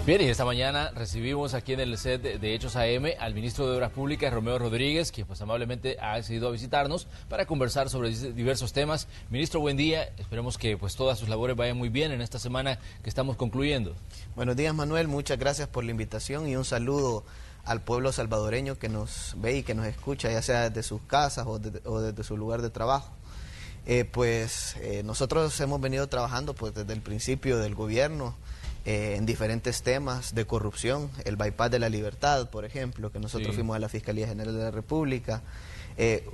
Bien, y esta mañana recibimos aquí en el set de Hechos AM al ministro de Obras Públicas, Romeo Rodríguez, quien pues amablemente ha accedido a visitarnos para conversar sobre diversos temas. Ministro, buen día. Esperemos que pues todas sus labores vayan muy bien en esta semana que estamos concluyendo. Buenos días, Manuel. Muchas gracias por la invitación y un saludo al pueblo salvadoreño que nos ve y que nos escucha, ya sea desde sus casas o desde su lugar de trabajo. Nosotros hemos venido trabajando pues desde el principio del gobierno en diferentes temas de corrupción, el bypass de la libertad, por ejemplo, que nosotros fuimos a la Fiscalía General de la República,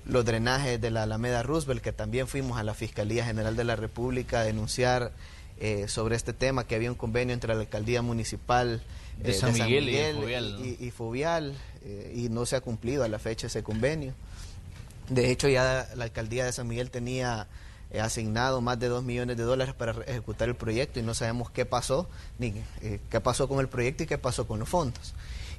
los drenajes de la Alameda Roosevelt, que también fuimos a la Fiscalía General de la República a denunciar sobre este tema, que había un convenio entre la Alcaldía Municipal de San Miguel y Fovial, y no se ha cumplido a la fecha ese convenio. De hecho, ya la Alcaldía de San Miguel tenía asignado más de $2 millones para ejecutar el proyecto y no sabemos qué pasó, ni qué pasó con el proyecto y qué pasó con los fondos.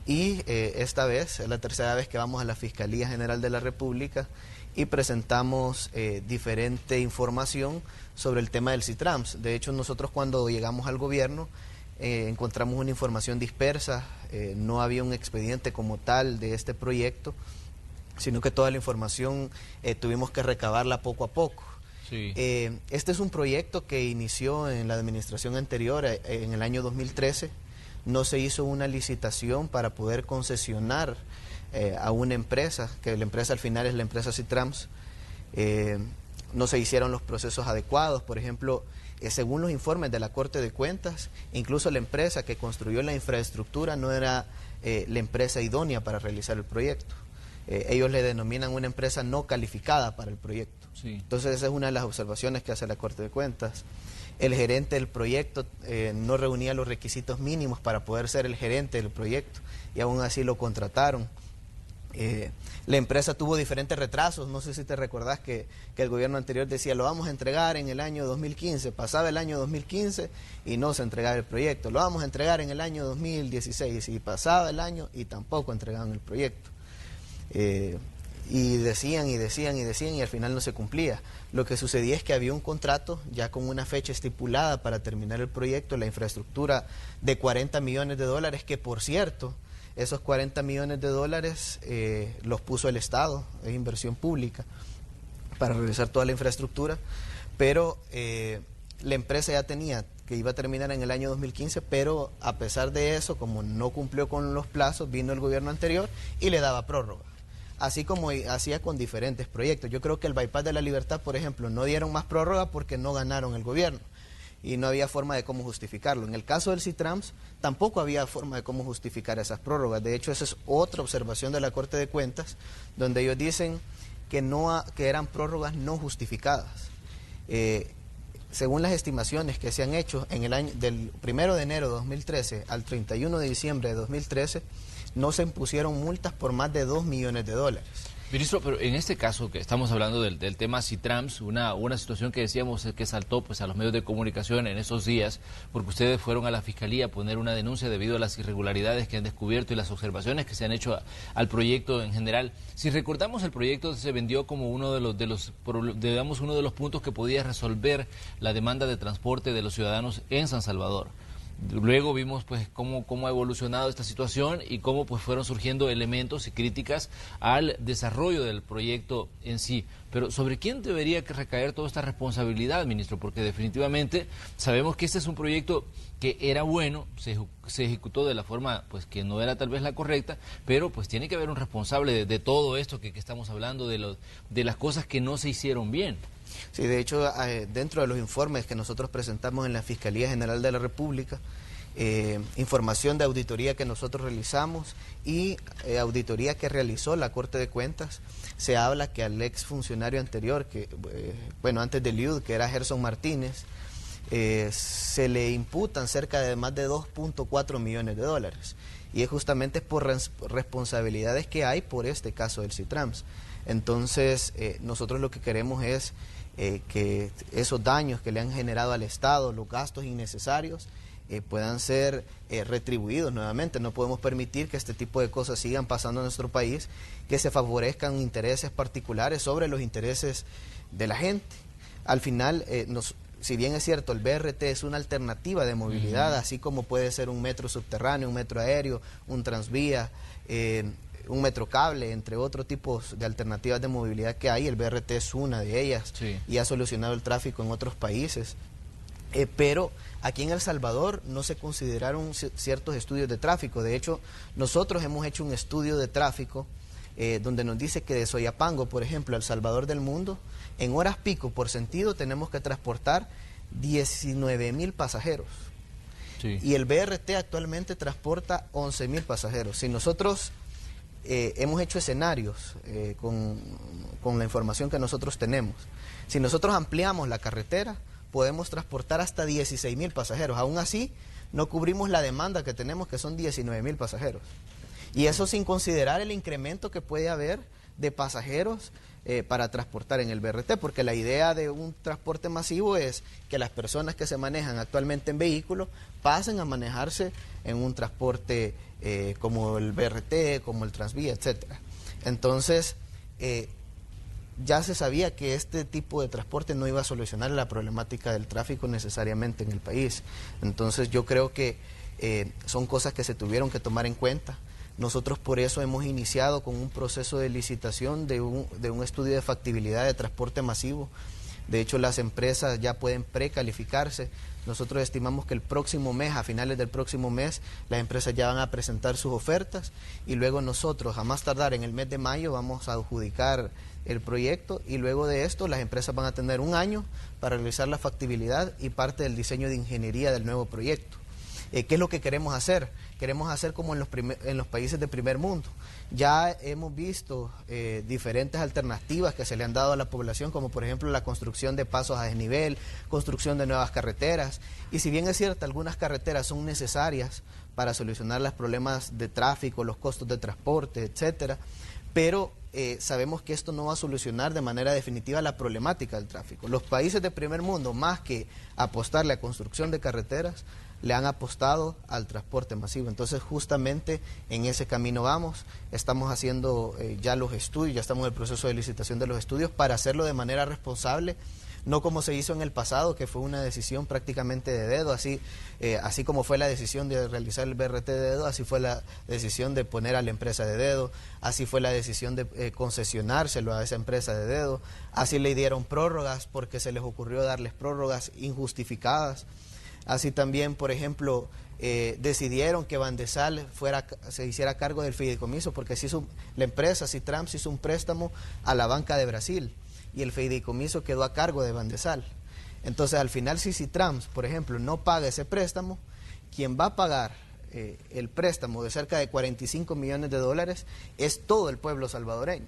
Y esta vez es la tercera vez que vamos a la Fiscalía General de la República y presentamos diferente información sobre el tema del CITRAMS. De hecho, nosotros cuando llegamos al gobierno encontramos una información dispersa, no había un expediente como tal de este proyecto, sino que toda la información tuvimos que recabarla poco a poco. Sí. Este es un proyecto que inició en la administración anterior, en el año 2013. No se hizo una licitación para poder concesionar a una empresa, que la empresa al final es la empresa CITRAMS. No se hicieron los procesos adecuados. Por ejemplo, según los informes de la Corte de Cuentas, incluso la empresa que construyó la infraestructura no era la empresa idónea para realizar el proyecto. Ellos le denominan una empresa no calificada para el proyecto. Sí. Entonces esa es una de las observaciones que hace la Corte de Cuentas. El gerente del proyecto no reunía los requisitos mínimos para poder ser el gerente del proyecto y aún así lo contrataron. La empresa tuvo diferentes retrasos. No sé si te recordás que el gobierno anterior decía lo vamos a entregar en el año 2015, pasaba el año 2015 y no se entregaba el proyecto, lo vamos a entregar en el año 2016 y pasaba el año y tampoco entregaban el proyecto. Y decían y al final no se cumplía. Lo que sucedía es que había un contrato ya con una fecha estipulada para terminar el proyecto, la infraestructura de $40 millones, que por cierto, esos $40 millones los puso el Estado, es inversión pública para realizar toda la infraestructura, pero la empresa ya tenía que iba a terminar en el año 2015, pero a pesar de eso, como no cumplió con los plazos, vino el gobierno anterior y le daba prórroga. Así como hacía con diferentes proyectos. Yo creo que el bypass de la libertad, por ejemplo, no dieron más prórroga porque no ganaron el gobierno y no había forma de cómo justificarlo. En el caso del CITRAMS tampoco había forma de cómo justificar esas prórrogas. De hecho, esa es otra observación de la Corte de Cuentas, donde ellos dicen que eran prórrogas no justificadas. Según las estimaciones que se han hecho en el año del 1 de enero de 2013 al 31 de diciembre de 2013, no se impusieron multas por más de $2 millones. Ministro, pero en este caso que estamos hablando del tema CITRAMS, una situación que decíamos que saltó pues a los medios de comunicación en esos días, porque ustedes fueron a la Fiscalía a poner una denuncia debido a las irregularidades que han descubierto y las observaciones que se han hecho al proyecto en general. Si recordamos, el proyecto se vendió como uno de los puntos que podía resolver la demanda de transporte de los ciudadanos en San Salvador. Luego vimos pues cómo ha evolucionado esta situación y cómo pues fueron surgiendo elementos y críticas al desarrollo del proyecto en sí. Pero ¿sobre quién debería recaer toda esta responsabilidad, ministro? Porque definitivamente sabemos que este es un proyecto que era bueno, se ejecutó de la forma pues que no era tal vez la correcta, pero pues tiene que haber un responsable de todo esto que estamos hablando, de las cosas que no se hicieron bien. Sí, de hecho, dentro de los informes que nosotros presentamos en la Fiscalía General de la República, información de auditoría que nosotros realizamos y auditoría que realizó la Corte de Cuentas, se habla que al ex funcionario anterior, antes de Liud, que era Gerson Martínez, se le imputan cerca de más de $2.4 millones. Y es justamente por responsabilidades que hay por este caso del CITRAMS. Entonces, nosotros lo que queremos es que esos daños que le han generado al Estado, los gastos innecesarios, puedan ser retribuidos nuevamente. No podemos permitir que este tipo de cosas sigan pasando en nuestro país, que se favorezcan intereses particulares sobre los intereses de la gente. Al final, si bien es cierto, el BRT es una alternativa de movilidad, así como puede ser un metro subterráneo, un metro aéreo, un transvía, un metrocable, entre otros tipos de alternativas de movilidad que hay, el BRT es una de ellas, sí, y ha solucionado el tráfico en otros países. Pero aquí en El Salvador no se consideraron ciertos estudios de tráfico. De hecho, nosotros hemos hecho un estudio de tráfico donde nos dice que de Soyapango, por ejemplo, al Salvador del Mundo, en horas pico por sentido tenemos que transportar 19.000 pasajeros. Sí. Y el BRT actualmente transporta 11.000 pasajeros. Si nosotros hemos hecho escenarios con la información que nosotros tenemos, si nosotros ampliamos la carretera, podemos transportar hasta 16.000 pasajeros. Aún así, no cubrimos la demanda que tenemos, que son 19.000 pasajeros. Y eso sin considerar el incremento que puede haber de pasajeros para transportar en el BRT, porque la idea de un transporte masivo es que las personas que se manejan actualmente en vehículos pasen a manejarse en un transporte como el BRT, como el Transvía, etcétera. Entonces, ya se sabía que este tipo de transporte no iba a solucionar la problemática del tráfico necesariamente en el país. Entonces yo creo que son cosas que se tuvieron que tomar en cuenta. Nosotros por eso hemos iniciado con un proceso de licitación de un estudio de factibilidad de transporte masivo. De hecho, las empresas ya pueden precalificarse. Nosotros estimamos que el próximo mes, a finales del próximo mes, las empresas ya van a presentar sus ofertas y luego nosotros, a más tardar en el mes de mayo, vamos a adjudicar el proyecto y luego de esto las empresas van a tener un año para realizar la factibilidad y parte del diseño de ingeniería del nuevo proyecto. ¿Qué es lo que queremos hacer? Queremos hacer como en los países de primer mundo. Ya hemos visto diferentes alternativas que se le han dado a la población, como por ejemplo la construcción de pasos a desnivel, construcción de nuevas carreteras. Y si bien es cierto, algunas carreteras son necesarias para solucionar los problemas de tráfico, los costos de transporte, etcétera, pero sabemos que esto no va a solucionar de manera definitiva la problemática del tráfico. Los países de primer mundo, más que apostarle a construcción de carreteras, le han apostado al transporte masivo. Entonces justamente en ese camino vamos, estamos haciendo ya los estudios, ya estamos en el proceso de licitación de los estudios para hacerlo de manera responsable, no como se hizo en el pasado, que fue una decisión prácticamente de dedo, así como fue la decisión de realizar el BRT de dedo, así fue la decisión de poner a la empresa de dedo, así fue la decisión de concesionárselo a esa empresa de dedo, así le dieron prórrogas porque se les ocurrió darles prórrogas injustificadas. Así también, por ejemplo, decidieron que Bandesal se hiciera cargo del fideicomiso porque la empresa Citrams hizo un préstamo a la banca de Brasil y el fideicomiso quedó a cargo de Bandesal. Entonces, al final, si Citrams, por ejemplo, no paga ese préstamo, quien va a pagar el préstamo de cerca de 45 millones de dólares es todo el pueblo salvadoreño.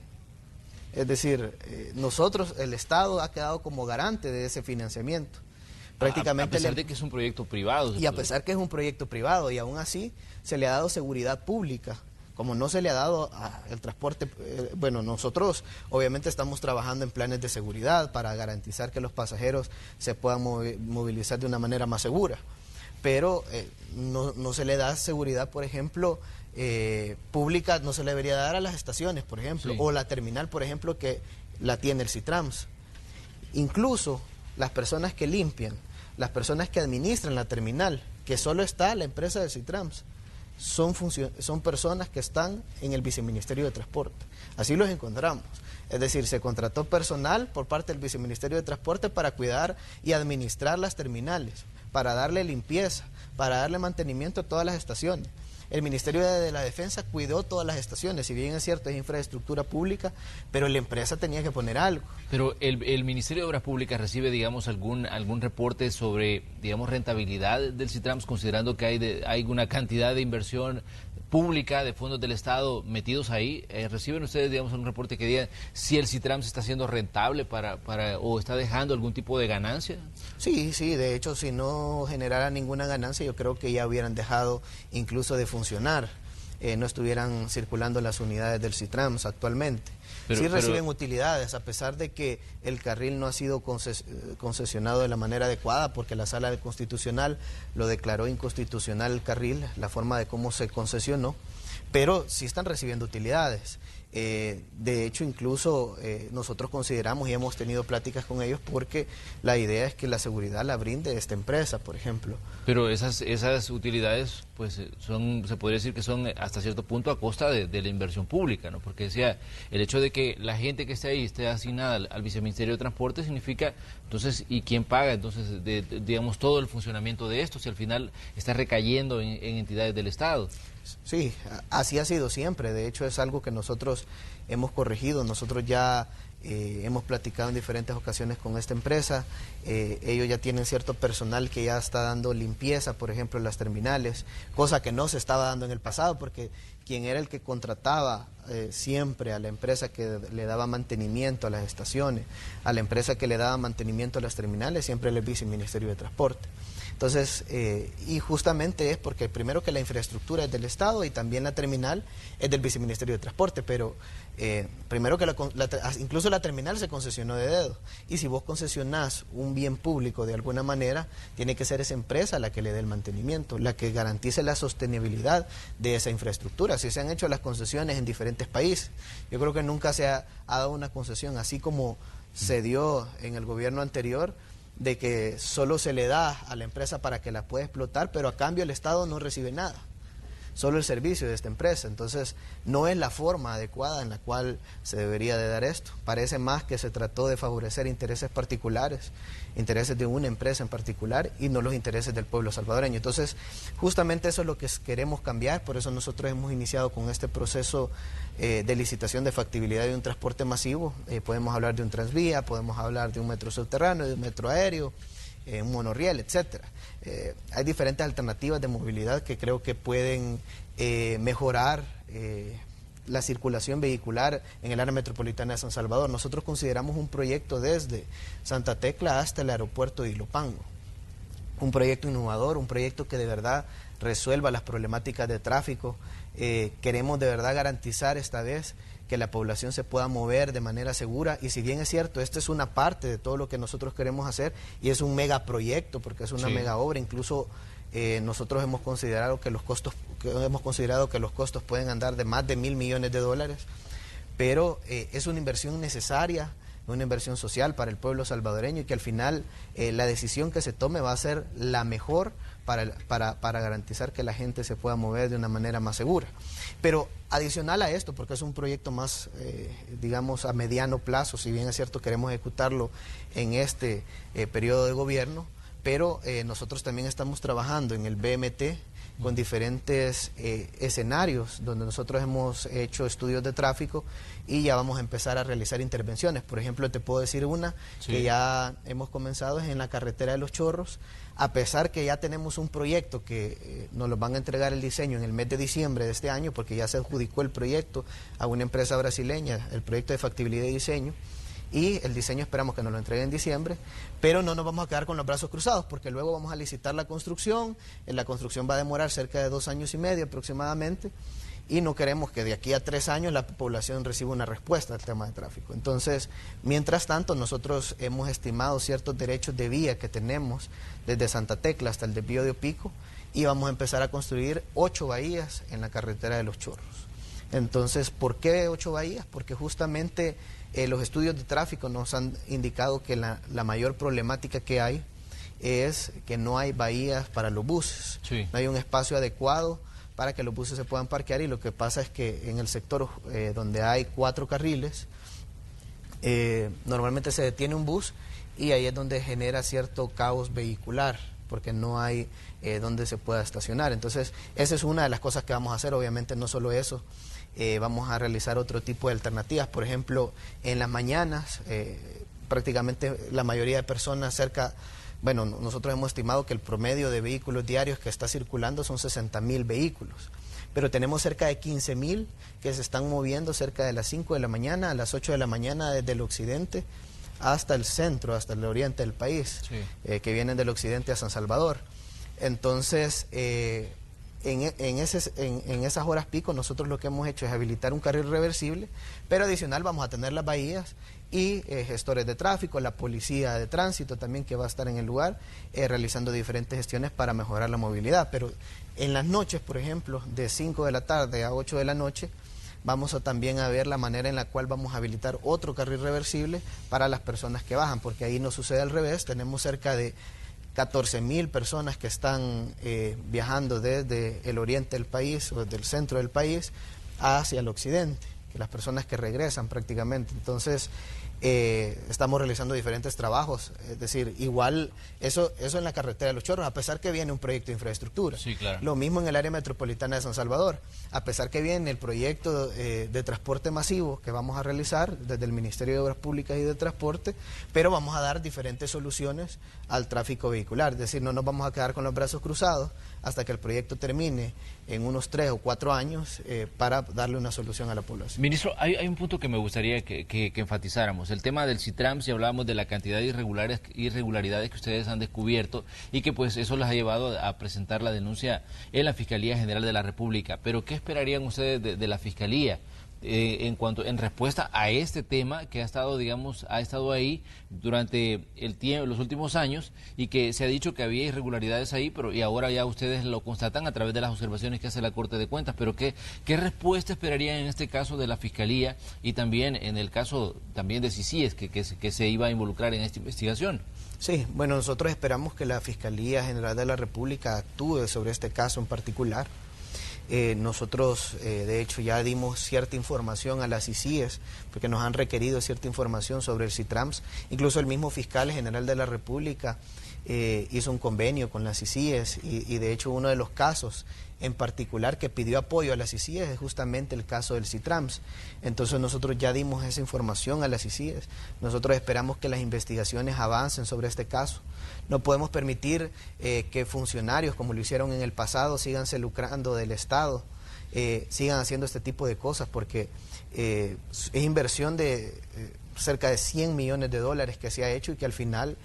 Es decir, nosotros, el Estado, ha quedado como garante de ese financiamiento. Prácticamente a pesar de que es un proyecto privado. Y a pesar que es un proyecto privado, y aún así se le ha dado seguridad pública, como no se le ha dado al transporte. Bueno, nosotros obviamente estamos trabajando en planes de seguridad para garantizar que los pasajeros se puedan movilizar de una manera más segura, pero no se le da seguridad, por ejemplo, pública, no se le debería dar a las estaciones, por ejemplo, sí, o la terminal, por ejemplo, que la tiene el Citrams. Incluso las personas que limpian, las personas que administran la terminal, que solo está la empresa de Citrams, son personas que están en el Viceministerio de Transporte. Así los encontramos. Es decir, se contrató personal por parte del Viceministerio de Transporte para cuidar y administrar las terminales, para darle limpieza, para darle mantenimiento a todas las estaciones. El Ministerio de la Defensa cuidó todas las estaciones, si bien es cierto, es infraestructura pública, pero la empresa tenía que poner algo. Pero el Ministerio de Obras Públicas recibe, digamos, algún reporte sobre, digamos, rentabilidad del Citrams, considerando que hay una cantidad de inversión pública de fondos del Estado metidos ahí. ¿Reciben ustedes, digamos, un reporte que diga si el Citrams está siendo rentable o está dejando algún tipo de ganancia? Sí, de hecho, si no generara ninguna ganancia, yo creo que ya hubieran dejado incluso de funcionar, no estuvieran circulando las unidades del Citrams actualmente. Sí reciben utilidades, a pesar de que el carril no ha sido concesionado de la manera adecuada, porque la Sala Constitucional lo declaró inconstitucional el carril, la forma de cómo se concesionó, pero sí están recibiendo utilidades. De hecho, incluso nosotros consideramos y hemos tenido pláticas con ellos porque la idea es que la seguridad la brinde esta empresa, por ejemplo. Pero esas utilidades, pues se podría decir que son hasta cierto punto a costa de la inversión pública, ¿no? Porque decía, el hecho de que la gente que esté ahí esté asignada al Viceministerio de Transporte significa, entonces, ¿y quién paga? Entonces, digamos, todo el funcionamiento de esto, si al final está recayendo en entidades del Estado. Sí, así ha sido siempre. De hecho, es algo que nosotros hemos corregido. Nosotros ya hemos platicado en diferentes ocasiones con esta empresa. Ellos ya tienen cierto personal que ya está dando limpieza, por ejemplo, en las terminales, cosa que no se estaba dando en el pasado, porque quien era el que contrataba siempre a la empresa que le daba mantenimiento a las estaciones, a la empresa que le daba mantenimiento a las terminales, siempre era el Viceministerio de Transporte. Entonces, y justamente es porque primero que la infraestructura es del Estado y también la terminal es del Viceministerio de Transporte, pero primero que incluso la terminal se concesionó de dedo. Y si vos concesionás un bien público de alguna manera, tiene que ser esa empresa la que le dé el mantenimiento, la que garantice la sostenibilidad de esa infraestructura. Así se han hecho las concesiones en diferentes países. Yo creo que nunca se ha dado una concesión así como se dio en el gobierno anterior, de que solo se le da a la empresa para que la pueda explotar, pero a cambio el Estado no recibe nada, solo el servicio de esta empresa. Entonces no es la forma adecuada en la cual se debería de dar esto. Parece más que se trató de favorecer intereses particulares, intereses de una empresa en particular y no los intereses del pueblo salvadoreño. Entonces justamente eso es lo que queremos cambiar, por eso nosotros hemos iniciado con este proceso de licitación de factibilidad de un transporte masivo. Podemos hablar de un transvía, podemos hablar de un metro subterráneo, de un metro aéreo, un monorriel, etcétera. Hay diferentes alternativas de movilidad que creo que pueden mejorar la circulación vehicular en el área metropolitana de San Salvador. Nosotros consideramos un proyecto desde Santa Tecla hasta el aeropuerto de Ilopango. Un proyecto innovador, un proyecto que de verdad resuelva las problemáticas de tráfico. Queremos de verdad garantizar esta vez que la población se pueda mover de manera segura, y si bien es cierto, esta es una parte de todo lo que nosotros queremos hacer y es un megaproyecto porque es una mega obra. Incluso nosotros hemos considerado que los costos pueden andar de más de $1.000 millones, pero es una inversión necesaria, una inversión social para el pueblo salvadoreño, y que al final la decisión que se tome va a ser la mejor para garantizar que la gente se pueda mover de una manera más segura. Pero adicional a esto, porque es un proyecto más, digamos, a mediano plazo, si bien es cierto queremos ejecutarlo en este periodo de gobierno, pero nosotros también estamos trabajando en el BMT con diferentes escenarios donde nosotros hemos hecho estudios de tráfico y ya vamos a empezar a realizar intervenciones. Por ejemplo, te puedo decir una que ya hemos comenzado, es en la carretera de Los Chorros. A pesar que ya tenemos un proyecto que nos lo van a entregar el diseño en el mes de diciembre de este año, porque ya se adjudicó el proyecto a una empresa brasileña, el proyecto de factibilidad y diseño, y el diseño esperamos que nos lo entreguen en diciembre, pero no nos vamos a quedar con los brazos cruzados, porque luego vamos a licitar la construcción va a demorar cerca de 2 años y medio aproximadamente, y no queremos que de aquí a 3 años la población reciba una respuesta al tema de tráfico. Entonces, mientras tanto, nosotros hemos estimado ciertos derechos de vía que tenemos desde Santa Tecla hasta el desvío de Opico, y vamos a empezar a construir 8 bahías en la carretera de Los Chorros. Entonces, ¿por qué 8 bahías? Porque justamente los estudios de tráfico nos han indicado que la mayor problemática que hay es que no hay bahías para los buses. Sí. No hay un espacio adecuado para que los buses se puedan parquear, y lo que pasa es que en el sector donde hay 4 carriles, normalmente se detiene un bus y ahí es donde genera cierto caos vehicular, porque no hay donde se pueda estacionar. Entonces, esa es una de las cosas que vamos a hacer. Obviamente no solo eso, vamos a realizar otro tipo de alternativas. Por ejemplo, en las mañanas, prácticamente la mayoría de personas nosotros hemos estimado que el promedio de vehículos diarios que está circulando son 60.000 vehículos, pero tenemos cerca de 15.000 que se están moviendo cerca de las 5 de la mañana a las 8 de la mañana desde el occidente hasta el centro, hasta el oriente del país, sí, que vienen del occidente a San Salvador. Entonces, en esas horas pico nosotros lo que hemos hecho es habilitar un carril reversible, pero adicional vamos a tener las bahías y gestores de tráfico, la policía de tránsito también, que va a estar en el lugar realizando diferentes gestiones para mejorar la movilidad. Pero en las noches, por ejemplo, de 5 de la tarde a 8 de la noche, vamos a también a ver la manera en la cual vamos a habilitar otro carril reversible para las personas que bajan, porque ahí no sucede al revés. Tenemos cerca de 14.000 personas que están viajando desde el oriente del país o desde el centro del país hacia el occidente, que las personas que regresan prácticamente. Entonces, estamos realizando diferentes trabajos, es decir, igual eso en la carretera de Los Chorros, a pesar que viene un proyecto de infraestructura. Sí, claro. Lo mismo en el área metropolitana de San Salvador, a pesar que viene el proyecto de transporte masivo que vamos a realizar desde el Ministerio de Obras Públicas y de Transporte, pero vamos a dar diferentes soluciones al tráfico vehicular, es decir, no nos vamos a quedar con los brazos cruzados hasta que el proyecto termine en unos 3 o 4 años para darle una solución a la población. Ministro, hay un punto que me gustaría que enfatizáramos, el tema del CITRAMS, y hablábamos de la cantidad de irregularidades que ustedes han descubierto y que pues eso les ha llevado a presentar la denuncia en la Fiscalía General de la República. Pero ¿qué esperarían ustedes de la Fiscalía en respuesta a este tema que ha estado, digamos, ahí durante los últimos años, y que se ha dicho que había irregularidades ahí, y ahora ya ustedes lo constatan a través de las observaciones que hace la Corte de Cuentas? Pero ¿qué respuesta esperarían en este caso de la Fiscalía y también en el caso también de CICIES, que se iba a involucrar en esta investigación? Sí, bueno, nosotros esperamos que la Fiscalía General de la República actúe sobre este caso en particular. Nosotros, de hecho, ya dimos cierta información a las CICIES, porque nos han requerido cierta información sobre el CITRAMS. Incluso el mismo fiscal general de la República hizo un convenio con las CICIES y de hecho uno de los casos en particular que pidió apoyo a las CICIES es justamente el caso del CITRAMS. Entonces nosotros ya dimos esa información a las CICIES. Nosotros esperamos que las investigaciones avancen sobre este caso. No podemos permitir que funcionarios, como lo hicieron en el pasado, síganse lucrando del Estado, sigan haciendo este tipo de cosas, porque es inversión de cerca de 100 millones de dólares que se ha hecho y que al final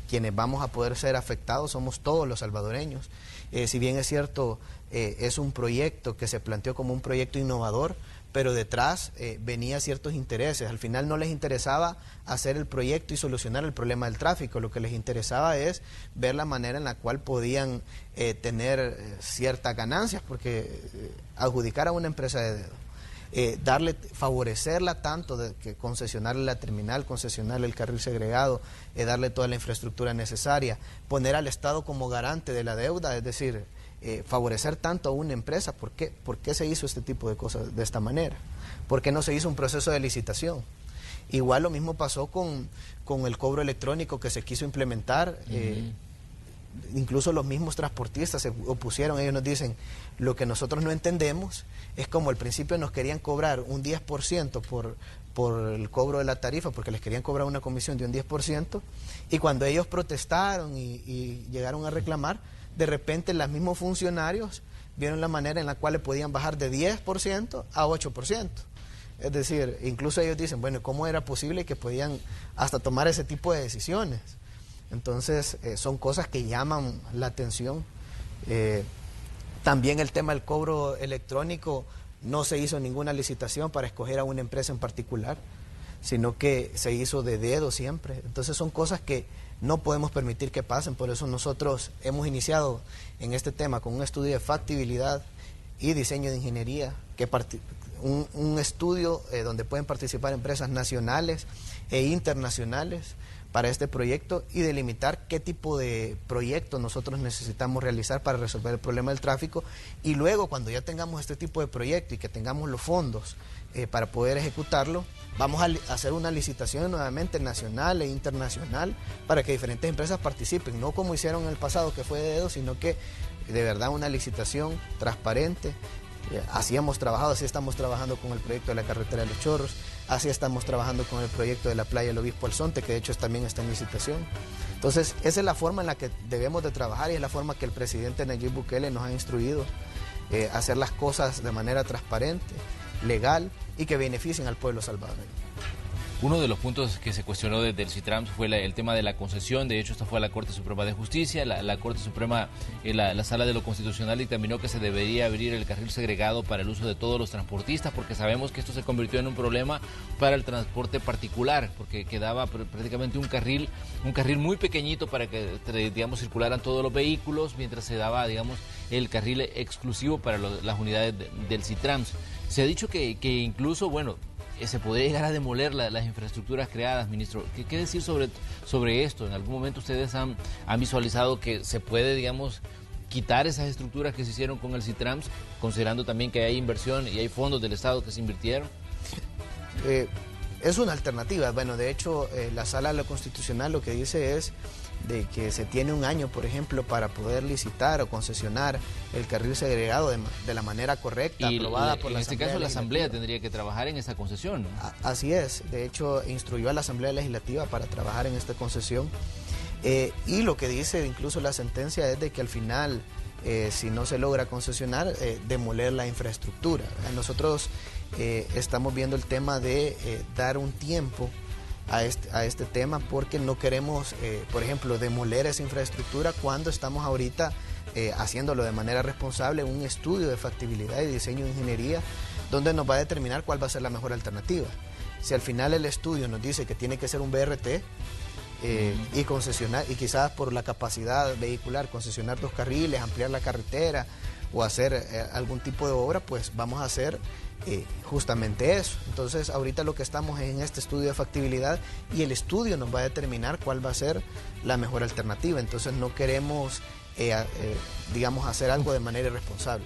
quienes vamos a poder ser afectados somos todos los salvadoreños. Si bien es cierto, es un proyecto que se planteó como un proyecto innovador, pero detrás venía ciertos intereses. Al final no les interesaba hacer el proyecto y solucionar el problema del tráfico, lo que les interesaba es ver la manera en la cual podían tener ciertas ganancias, porque adjudicar a una empresa de dedo, favorecerla tanto, de que concesionarle la terminal, concesionarle el carril segregado, darle toda la infraestructura necesaria, poner al Estado como garante de la deuda, es decir, favorecer tanto a una empresa. ¿Por qué se hizo este tipo de cosas de esta manera? ¿Por qué no se hizo un proceso de licitación? Igual lo mismo pasó con el cobro electrónico que se quiso implementar. Incluso los mismos transportistas se opusieron. Ellos nos dicen, lo que nosotros no entendemos es como al principio nos querían cobrar un 10% por el cobro de la tarifa, porque les querían cobrar una comisión de un 10%, y cuando ellos protestaron y llegaron a reclamar, de repente los mismos funcionarios vieron la manera en la cual le podían bajar de 10% a 8%. Es decir, incluso ellos dicen, bueno, ¿cómo era posible que podían hasta tomar ese tipo de decisiones? Entonces, son cosas que llaman la atención. También el tema del cobro electrónico, no se hizo ninguna licitación para escoger a una empresa en particular, sino que se hizo de dedo siempre. Entonces son cosas que no podemos permitir que pasen. Por eso nosotros hemos iniciado en este tema con un estudio de factibilidad y diseño de ingeniería, un estudio donde pueden participar empresas nacionales e internacionales para este proyecto, y delimitar qué tipo de proyecto nosotros necesitamos realizar para resolver el problema del tráfico. Y luego, cuando ya tengamos este tipo de proyecto y que tengamos los fondos para poder ejecutarlo, vamos a hacer una licitación nuevamente nacional e internacional para que diferentes empresas participen, no como hicieron en el pasado, que fue de dedo, sino que de verdad una licitación transparente. Así hemos trabajado, así estamos trabajando con el proyecto de la carretera de Los Chorros, así estamos trabajando con el proyecto de la playa del Obispo Alzonte, que de hecho también está en licitación. Entonces, esa es la forma en la que debemos de trabajar, y es la forma que el presidente Nayib Bukele nos ha instruido, hacer las cosas de manera transparente, legal y que beneficien al pueblo salvadoreño. Uno de los puntos que se cuestionó desde el CITRAMS fue el tema de la concesión. De hecho, esto fue a la Corte Suprema de Justicia. La Corte Suprema, la Sala de lo Constitucional, dictaminó que se debería abrir el carril segregado para el uso de todos los transportistas, porque sabemos que esto se convirtió en un problema para el transporte particular, porque quedaba prácticamente un carril muy pequeñito para que, digamos, circularan todos los vehículos, mientras se daba, digamos, el carril exclusivo para las unidades del CITRAMS. Se ha dicho que incluso, bueno, se podría llegar a demoler las infraestructuras creadas, ministro. ¿Qué decir sobre esto? ¿En algún momento ustedes han visualizado que se puede, digamos, quitar esas estructuras que se hicieron con el CITRAMS, considerando también que hay inversión y hay fondos del Estado que se invirtieron? Es una alternativa. Bueno, de hecho, la Sala de lo Constitucional lo que dice es de que se tiene un año, por ejemplo, para poder licitar o concesionar el carril segregado de la manera correcta, aprobada por la Asamblea. En este caso, la Asamblea tendría que trabajar en esa concesión, ¿no? Así es. De hecho, instruyó a la Asamblea Legislativa para trabajar en esta concesión. Y lo que dice incluso la sentencia es de que al final, si no se logra concesionar, demoler la infraestructura. Nosotros estamos viendo el tema de dar un tiempo a este tema, porque no queremos, por ejemplo, demoler esa infraestructura cuando estamos ahorita haciéndolo de manera responsable, un estudio de factibilidad y diseño de ingeniería, donde nos va a determinar cuál va a ser la mejor alternativa. Si al final el estudio nos dice que tiene que ser un BRT, y concesionar, y quizás por la capacidad vehicular concesionar 2 carriles, ampliar la carretera o hacer algún tipo de obra, pues vamos a hacer justamente eso. Entonces ahorita lo que estamos es en este estudio de factibilidad, y el estudio nos va a determinar cuál va a ser la mejor alternativa. Entonces no queremos digamos, hacer algo de manera irresponsable,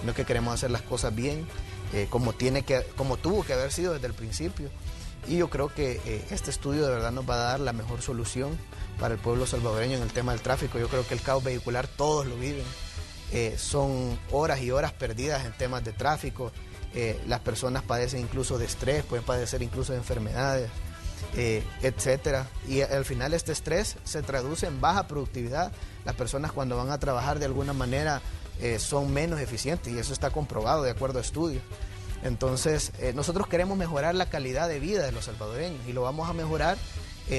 sino que queremos hacer las cosas bien, como tuvo que haber sido desde el principio. Y yo creo que este estudio de verdad nos va a dar la mejor solución para el pueblo salvadoreño en el tema del tráfico. Yo creo que el caos vehicular todos lo viven. Son horas y horas perdidas en temas de tráfico. Las personas padecen incluso de estrés, pueden padecer incluso de enfermedades, etcétera. Y al final este estrés se traduce en baja productividad. Las personas cuando van a trabajar de alguna manera son menos eficientes, y eso está comprobado de acuerdo a estudios. Entonces, nosotros queremos mejorar la calidad de vida de los salvadoreños, y lo vamos a mejorar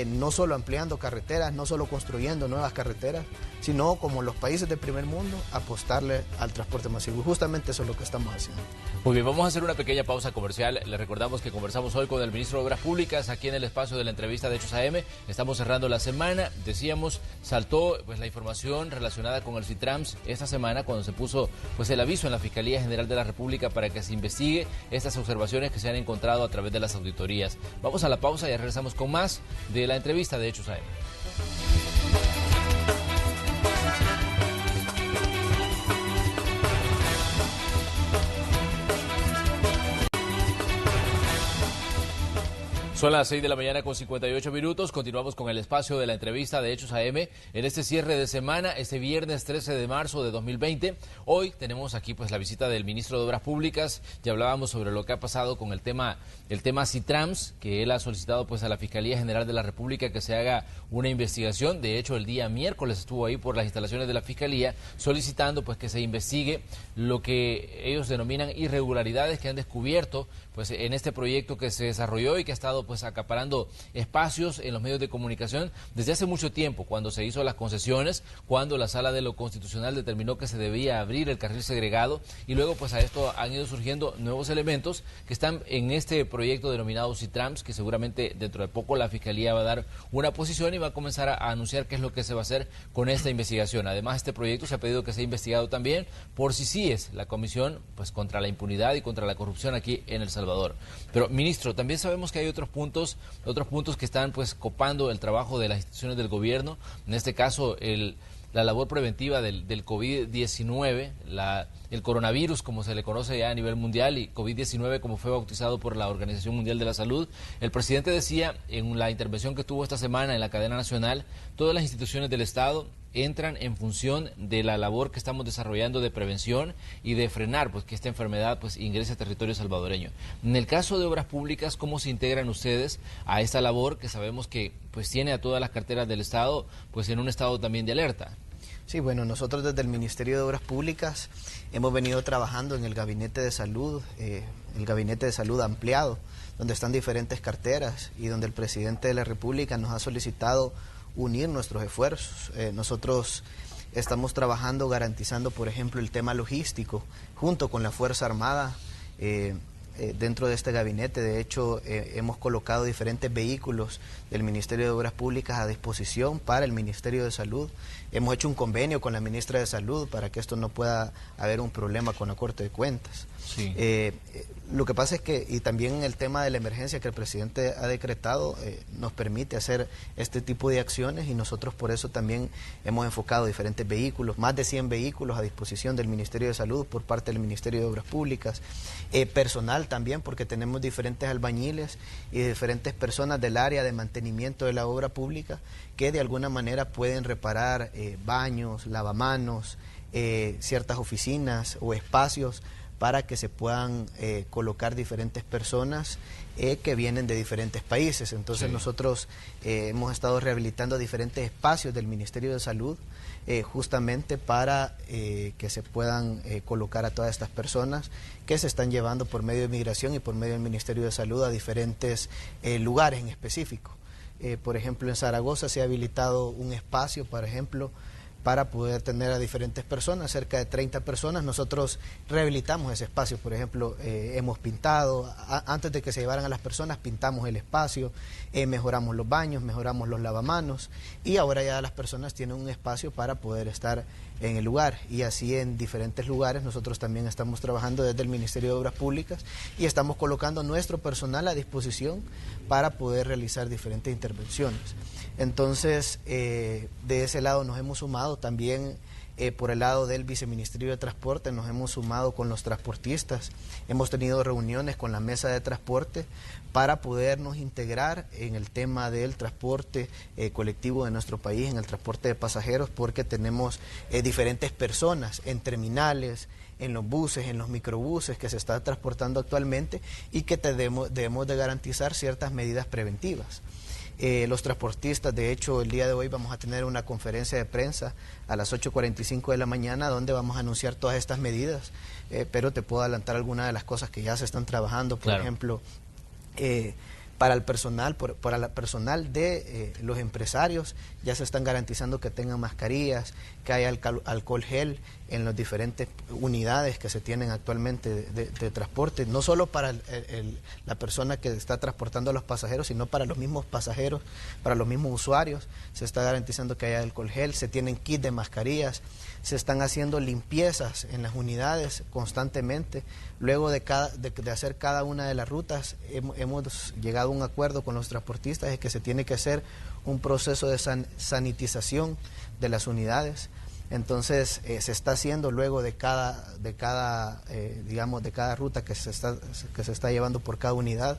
no solo ampliando carreteras, no solo construyendo nuevas carreteras, sino, como los países del primer mundo, apostarle al transporte masivo. Y justamente eso es lo que estamos haciendo. Muy bien, vamos a hacer una pequeña pausa comercial. Les recordamos que conversamos hoy con el ministro de Obras Públicas aquí en el espacio de la entrevista de Hechos AM. Estamos cerrando la semana. Decíamos, saltó pues la información relacionada con el CITRAMS esta semana, cuando se puso pues el aviso en la Fiscalía General de la República para que se investigue estas observaciones que se han encontrado a través de las auditorías. Vamos a la pausa y regresamos con más de la entrevista de Hechos AM. Son las 6 de la mañana con 58 minutos. Continuamos con el espacio de la entrevista de Hechos AM en este cierre de semana, este viernes 13 de marzo de 2020. Hoy tenemos aquí pues la visita del ministro de Obras Públicas. Ya hablábamos sobre lo que ha pasado con el tema CITRAMS, que él ha solicitado pues a la Fiscalía General de la República que se haga una investigación. De hecho, el día miércoles estuvo ahí por las instalaciones de la Fiscalía solicitando pues que se investigue lo que ellos denominan irregularidades que han descubierto pues en este proyecto que se desarrolló y que ha estado pues acaparando espacios en los medios de comunicación desde hace mucho tiempo, cuando se hizo las concesiones, cuando la Sala de lo Constitucional determinó que se debía abrir el carril segregado, y luego pues a esto han ido surgiendo nuevos elementos que están en este proyecto denominado CITRAMS, que seguramente dentro de poco la Fiscalía va a dar una posición y va a comenzar a anunciar qué es lo que se va a hacer con esta investigación. Además, este proyecto se ha pedido que sea investigado también por CICIES, la Comisión pues contra la Impunidad y contra la Corrupción aquí en El Salvador. Pero, ministro, también sabemos que hay otros puntos que están pues copando el trabajo de las instituciones del gobierno, en este caso la labor preventiva del COVID-19, el coronavirus como se le conoce ya a nivel mundial, y COVID-19 como fue bautizado por la Organización Mundial de la Salud. El presidente decía en la intervención que tuvo esta semana en la cadena nacional, todas las instituciones del Estado entran en función de la labor que estamos desarrollando de prevención y de frenar pues que esta enfermedad pues ingrese a territorio salvadoreño. En el caso de Obras Públicas, ¿cómo se integran ustedes a esta labor que sabemos que pues tiene a todas las carteras del Estado pues en un estado también de alerta? Sí, bueno, nosotros desde el Ministerio de Obras Públicas hemos venido trabajando en el Gabinete de Salud, el Gabinete de Salud ampliado, donde están diferentes carteras y donde el presidente de la República nos ha solicitado unir nuestros esfuerzos. Nosotros estamos trabajando garantizando, por ejemplo, el tema logístico, junto con la Fuerza Armada, dentro de este gabinete. De hecho, hemos colocado diferentes vehículos del Ministerio de Obras Públicas a disposición para el Ministerio de Salud. Hemos hecho un convenio con la ministra de Salud para que esto no pueda haber un problema con la Corte de Cuentas. Sí. Lo que pasa es que, y también el tema de la emergencia que el presidente ha decretado, nos permite hacer este tipo de acciones, y nosotros por eso también hemos enfocado diferentes vehículos, más de 100 vehículos a disposición del Ministerio de Salud por parte del Ministerio de Obras Públicas, personal también, porque tenemos diferentes albañiles y diferentes personas del área de mantenimiento de la obra pública que de alguna manera pueden reparar baños, lavamanos, ciertas oficinas o espacios para que se puedan colocar diferentes personas que vienen de diferentes países. Entonces sí, nosotros hemos estado rehabilitando diferentes espacios del Ministerio de Salud justamente para que se puedan colocar a todas estas personas que se están llevando por medio de migración y por medio del Ministerio de Salud a diferentes lugares en específico. Por ejemplo, en Zaragoza se ha habilitado un espacio, por ejemplo, para poder tener a diferentes personas, cerca de 30 personas. Nosotros rehabilitamos ese espacio, por ejemplo, hemos pintado, antes de que se llevaran a las personas, pintamos el espacio, mejoramos los baños, mejoramos los lavamanos, y ahora ya las personas tienen un espacio para poder estar en el lugar, y así en diferentes lugares. Nosotros también estamos trabajando desde el Ministerio de Obras Públicas y estamos colocando nuestro personal a disposición para poder realizar diferentes intervenciones. Entonces, de ese lado nos hemos sumado también, por el lado del Viceministerio de Transporte, nos hemos sumado con los transportistas. Hemos tenido reuniones con la mesa de transporte para podernos integrar en el tema del transporte colectivo de nuestro país, en el transporte de pasajeros, porque tenemos diferentes personas en terminales, en los buses, en los microbuses que se está transportando actualmente, y que debemos de garantizar ciertas medidas preventivas. Los transportistas, de hecho, el día de hoy vamos a tener una conferencia de prensa a las 8:45 de la mañana donde vamos a anunciar todas estas medidas, pero te puedo adelantar algunas de las cosas que ya se están trabajando. Por ejemplo, para el personal, para el personal de los empresarios, ya se están garantizando que tengan mascarillas, que haya alcohol gel en las diferentes unidades que se tienen actualmente de transporte, no solo para la persona que está transportando a los pasajeros, sino para los mismos pasajeros, para los mismos usuarios. Se está garantizando que haya alcohol gel, se tienen kits de mascarillas, se están haciendo limpiezas en las unidades constantemente. Luego de hacer cada una de las rutas, hemos llegado a un acuerdo con los transportistas de que se tiene que hacer un proceso de sanitización de las unidades. Entonces se está haciendo luego de cada ruta que se está llevando por cada unidad,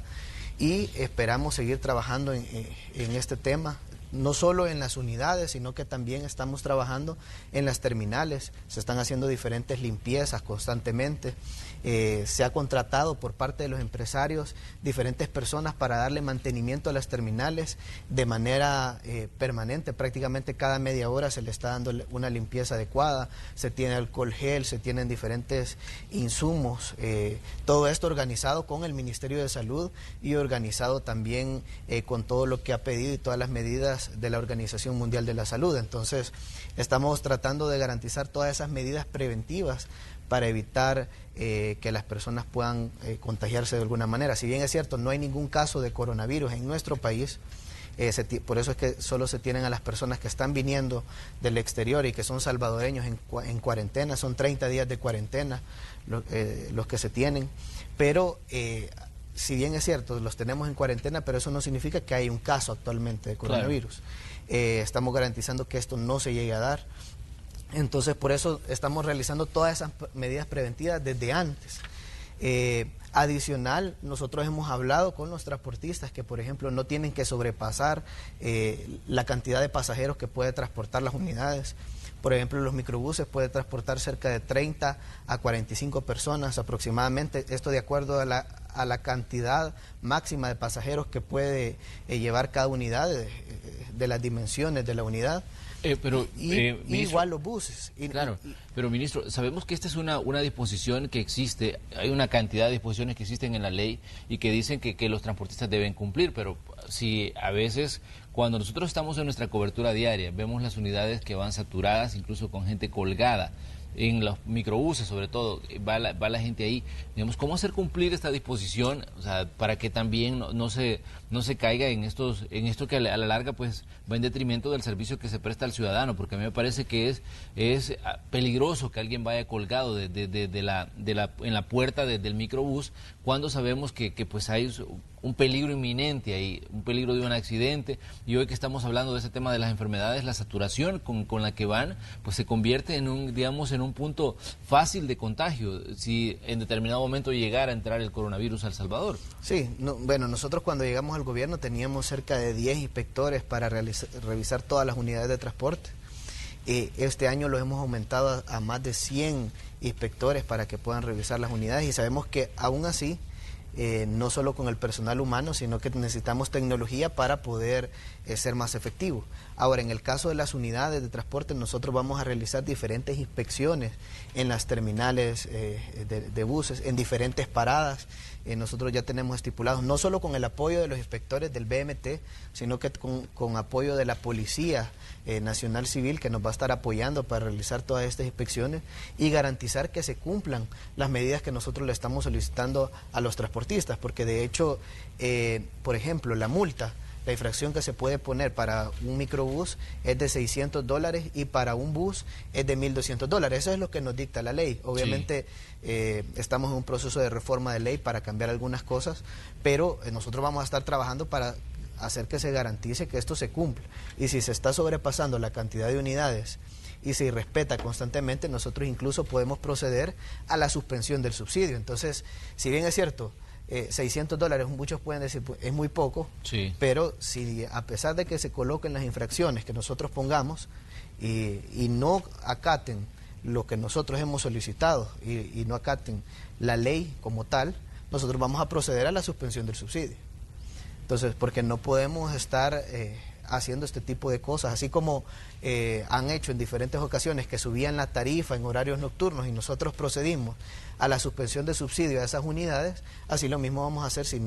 y esperamos seguir trabajando en este tema, no solo en las unidades, sino que también estamos trabajando en las terminales. Se están haciendo diferentes limpiezas constantemente. Se ha contratado por parte de los empresarios diferentes personas para darle mantenimiento a las terminales de manera permanente. Prácticamente cada media hora se le está dando una limpieza adecuada, se tiene alcohol gel, se tienen diferentes insumos, todo esto organizado con el Ministerio de Salud y organizado también con todo lo que ha pedido y todas las medidas de la Organización Mundial de la Salud. Entonces estamos tratando de garantizar todas esas medidas preventivas para evitar que las personas puedan contagiarse de alguna manera. Si bien es cierto, no hay ningún caso de coronavirus en nuestro país, por eso es que solo se tienen a las personas que están viniendo del exterior y que son salvadoreños en cuarentena. Son 30 días de cuarentena los que se tienen, pero si bien es cierto, los tenemos en cuarentena, pero eso no significa que hay un caso actualmente de coronavirus. Claro. Estamos garantizando que esto no se llegue a dar. Entonces, por eso estamos realizando todas esas medidas preventivas desde antes. Adicional, nosotros hemos hablado con los transportistas que, por ejemplo, no tienen que sobrepasar la cantidad de pasajeros que puede transportar las unidades. Por ejemplo, los microbuses pueden transportar cerca de 30 a 45 personas aproximadamente, esto de acuerdo a la cantidad máxima de pasajeros que puede llevar cada unidad, de las dimensiones de la unidad. Ministro, igual los buses. Claro, pero ministro, sabemos que esta es una disposición que existe, hay una cantidad de disposiciones que existen en la ley y que dicen que los transportistas deben cumplir, pero si a veces cuando nosotros estamos en nuestra cobertura diaria vemos las unidades que van saturadas, incluso con gente colgada, en los microbuses sobre todo, va la gente ahí. Digamos, ¿cómo hacer cumplir esta disposición? O sea, para que también no se caiga en esto que a la larga pues va en detrimento del servicio que se presta al ciudadano, porque a mí me parece que es peligroso que alguien vaya colgado en la puerta del microbús cuando sabemos que pues hay un peligro inminente ahí, un peligro de un accidente. Y hoy que estamos hablando de ese tema de las enfermedades, la saturación con la que van, pues se convierte en un punto fácil de contagio si en determinado momento llegara a entrar el coronavirus a El Salvador. Sí, bueno, nosotros cuando llegamos al gobierno teníamos cerca de 10 inspectores para revisar todas las unidades de transporte. Este año lo hemos aumentado a más de 100 inspectores para que puedan revisar las unidades, y sabemos que aún así, no solo con el personal humano, sino que necesitamos tecnología para poder ser más efectivos. Ahora, en el caso de las unidades de transporte, nosotros vamos a realizar diferentes inspecciones en las terminales de buses, en diferentes paradas. Nosotros ya tenemos estipulados, no solo con el apoyo de los inspectores del BMT, sino que con apoyo de la Policía Nacional Civil, que nos va a estar apoyando para realizar todas estas inspecciones y garantizar que se cumplan las medidas que nosotros le estamos solicitando a los transportistas, porque de hecho, por ejemplo, la infracción que se puede poner para un microbús es de $600 y para un bus es de $1,200. Eso es lo que nos dicta la ley. Obviamente estamos en un proceso de reforma de ley para cambiar algunas cosas, pero nosotros vamos a estar trabajando para hacer que se garantice que esto se cumpla. Y si se está sobrepasando la cantidad de unidades y se irrespeta constantemente, nosotros incluso podemos proceder a la suspensión del subsidio. Entonces, si bien es cierto, $600, muchos pueden decir, pues, es muy poco, sí, pero si a pesar de que se coloquen las infracciones que nosotros pongamos y no acaten lo que nosotros hemos solicitado y no acaten la ley como tal, nosotros vamos a proceder a la suspensión del subsidio. Entonces, porque no podemos estar haciendo este tipo de cosas, así como han hecho en diferentes ocasiones que subían la tarifa en horarios nocturnos y nosotros procedimos a la suspensión de subsidio a esas unidades, así lo mismo vamos a hacer si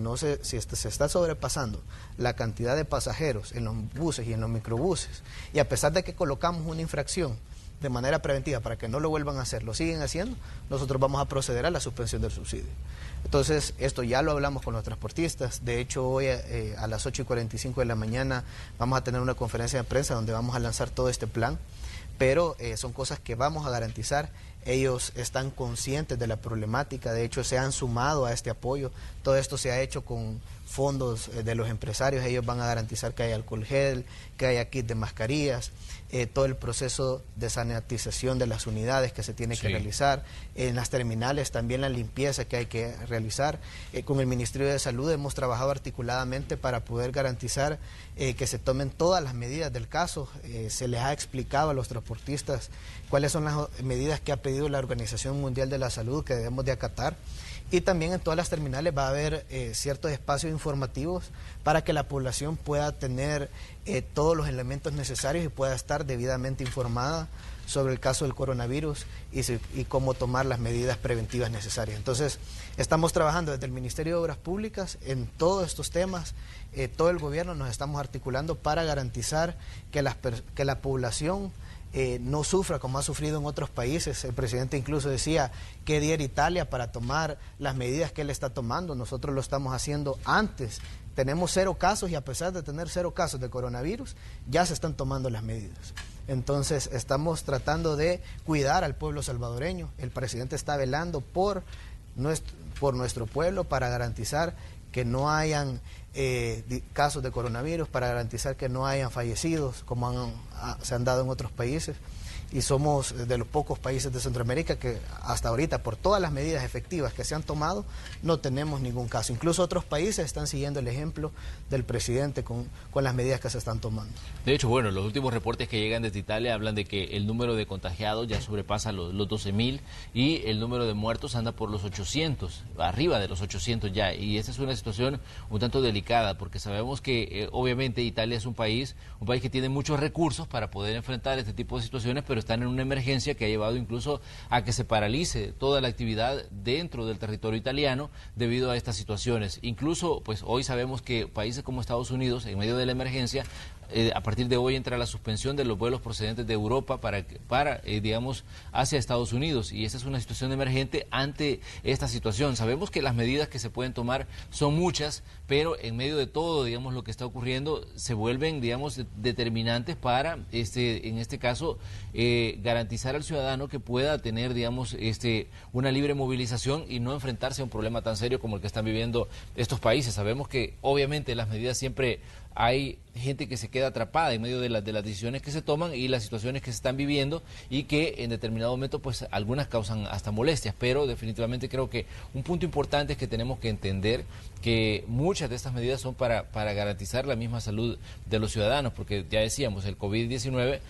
se está sobrepasando la cantidad de pasajeros en los buses y en los microbuses, y a pesar de que colocamos una infracción de manera preventiva para que no lo vuelvan a hacer, lo siguen haciendo, nosotros vamos a proceder a la suspensión del subsidio. Entonces, esto ya lo hablamos con los transportistas. De hecho, hoy a las 8:45 de la mañana vamos a tener una conferencia de prensa donde vamos a lanzar todo este plan, pero son cosas que vamos a garantizar. Ellos están conscientes de la problemática, de hecho se han sumado a este apoyo. Todo esto se ha hecho con fondos de los empresarios. Ellos van a garantizar que haya alcohol gel, que haya kit de mascarillas, todo el proceso de sanitización de las unidades que se tiene que realizar, en las terminales también la limpieza que hay que realizar. Con el Ministerio de Salud hemos trabajado articuladamente para poder garantizar que se tomen todas las medidas del caso. Se les ha explicado a los transportistas cuáles son las medidas que ha pedido la Organización Mundial de la Salud que debemos de acatar. Y también en todas las terminales va a haber ciertos espacios informativos para que la población pueda tener todos los elementos necesarios y pueda estar debidamente informada sobre el caso del coronavirus y cómo tomar las medidas preventivas necesarias. Entonces, estamos trabajando desde el Ministerio de Obras Públicas en todos estos temas. Todo el gobierno nos estamos articulando para garantizar que la población no sufra como ha sufrido en otros países. El presidente incluso decía que diera Italia para tomar las medidas que él está tomando. Nosotros lo estamos haciendo antes. Tenemos 0 casos y a pesar de tener 0 casos de coronavirus, ya se están tomando las medidas. Entonces estamos tratando de cuidar al pueblo salvadoreño. El presidente está velando por nuestro pueblo para garantizar que no hayan casos de coronavirus, para garantizar que no hayan fallecidos como se han dado en otros países. Y somos de los pocos países de Centroamérica que hasta ahorita, por todas las medidas efectivas que se han tomado, no tenemos ningún caso. Incluso otros países están siguiendo el ejemplo del presidente con las medidas que se están tomando. De hecho, bueno, los últimos reportes que llegan desde Italia hablan de que el número de contagiados ya sobrepasa los 12.000 y el número de muertos anda por los 800, arriba de los 800 ya. Y esta es una situación un tanto delicada porque sabemos que obviamente Italia es un país que tiene muchos recursos para poder enfrentar este tipo de situaciones, pero están en una emergencia que ha llevado incluso a que se paralice toda la actividad dentro del territorio italiano debido a estas situaciones. Incluso, pues hoy sabemos que países como Estados Unidos, en medio de la emergencia, a partir de hoy entra la suspensión de los vuelos procedentes de Europa digamos, hacia Estados Unidos, y esa es una situación emergente ante esta situación. Sabemos que las medidas que se pueden tomar son muchas, pero en medio de todo, digamos, lo que está ocurriendo se vuelven, digamos, determinantes para, en este caso, garantizar al ciudadano que pueda tener, digamos, una libre movilización y no enfrentarse a un problema tan serio como el que están viviendo estos países. Sabemos que, obviamente, las medidas siempre hay gente que se queda atrapada en medio de las decisiones que se toman y las situaciones que se están viviendo, y que en determinado momento pues algunas causan hasta molestias, pero definitivamente creo que un punto importante es que tenemos que entender que muchas de estas medidas son para garantizar la misma salud de los ciudadanos, porque ya decíamos, el COVID-19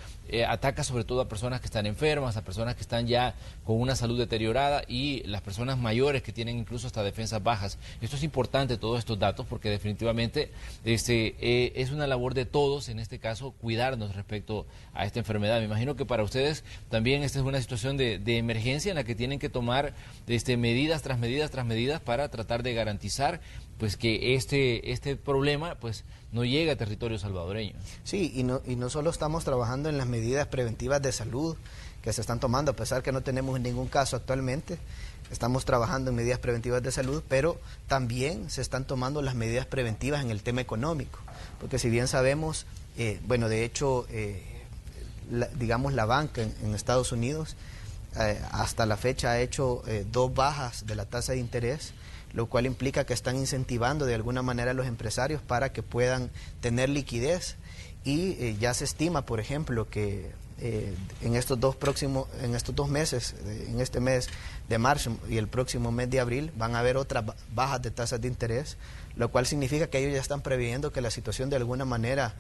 ataca sobre todo a personas que están enfermas, a personas que están ya con una salud deteriorada, y las personas mayores que tienen incluso hasta defensas bajas. Esto es importante, todos estos datos, porque definitivamente es una labor de todos, en este caso, cuidarnos respecto a esta enfermedad. Me imagino que para ustedes también esta es una situación de emergencia en la que tienen que tomar medidas tras medidas tras medidas para tratar de garantizar pues que este problema pues no llegue a territorio salvadoreño. Sí, y no solo estamos trabajando en las medidas preventivas de salud que se están tomando, a pesar que no tenemos ningún caso actualmente. Estamos trabajando en medidas preventivas de salud, pero también se están tomando las medidas preventivas en el tema económico, porque si bien sabemos, bueno, de hecho, digamos, la banca en Estados Unidos hasta la fecha ha hecho 2 bajas de la tasa de interés, lo cual implica que están incentivando de alguna manera a los empresarios para que puedan tener liquidez, y ya se estima, por ejemplo, que en estos 2 meses, en este mes de marzo y el próximo mes de abril, van a haber otras bajas de tasas de interés, lo cual significa que ellos ya están previendo que la situación de alguna manera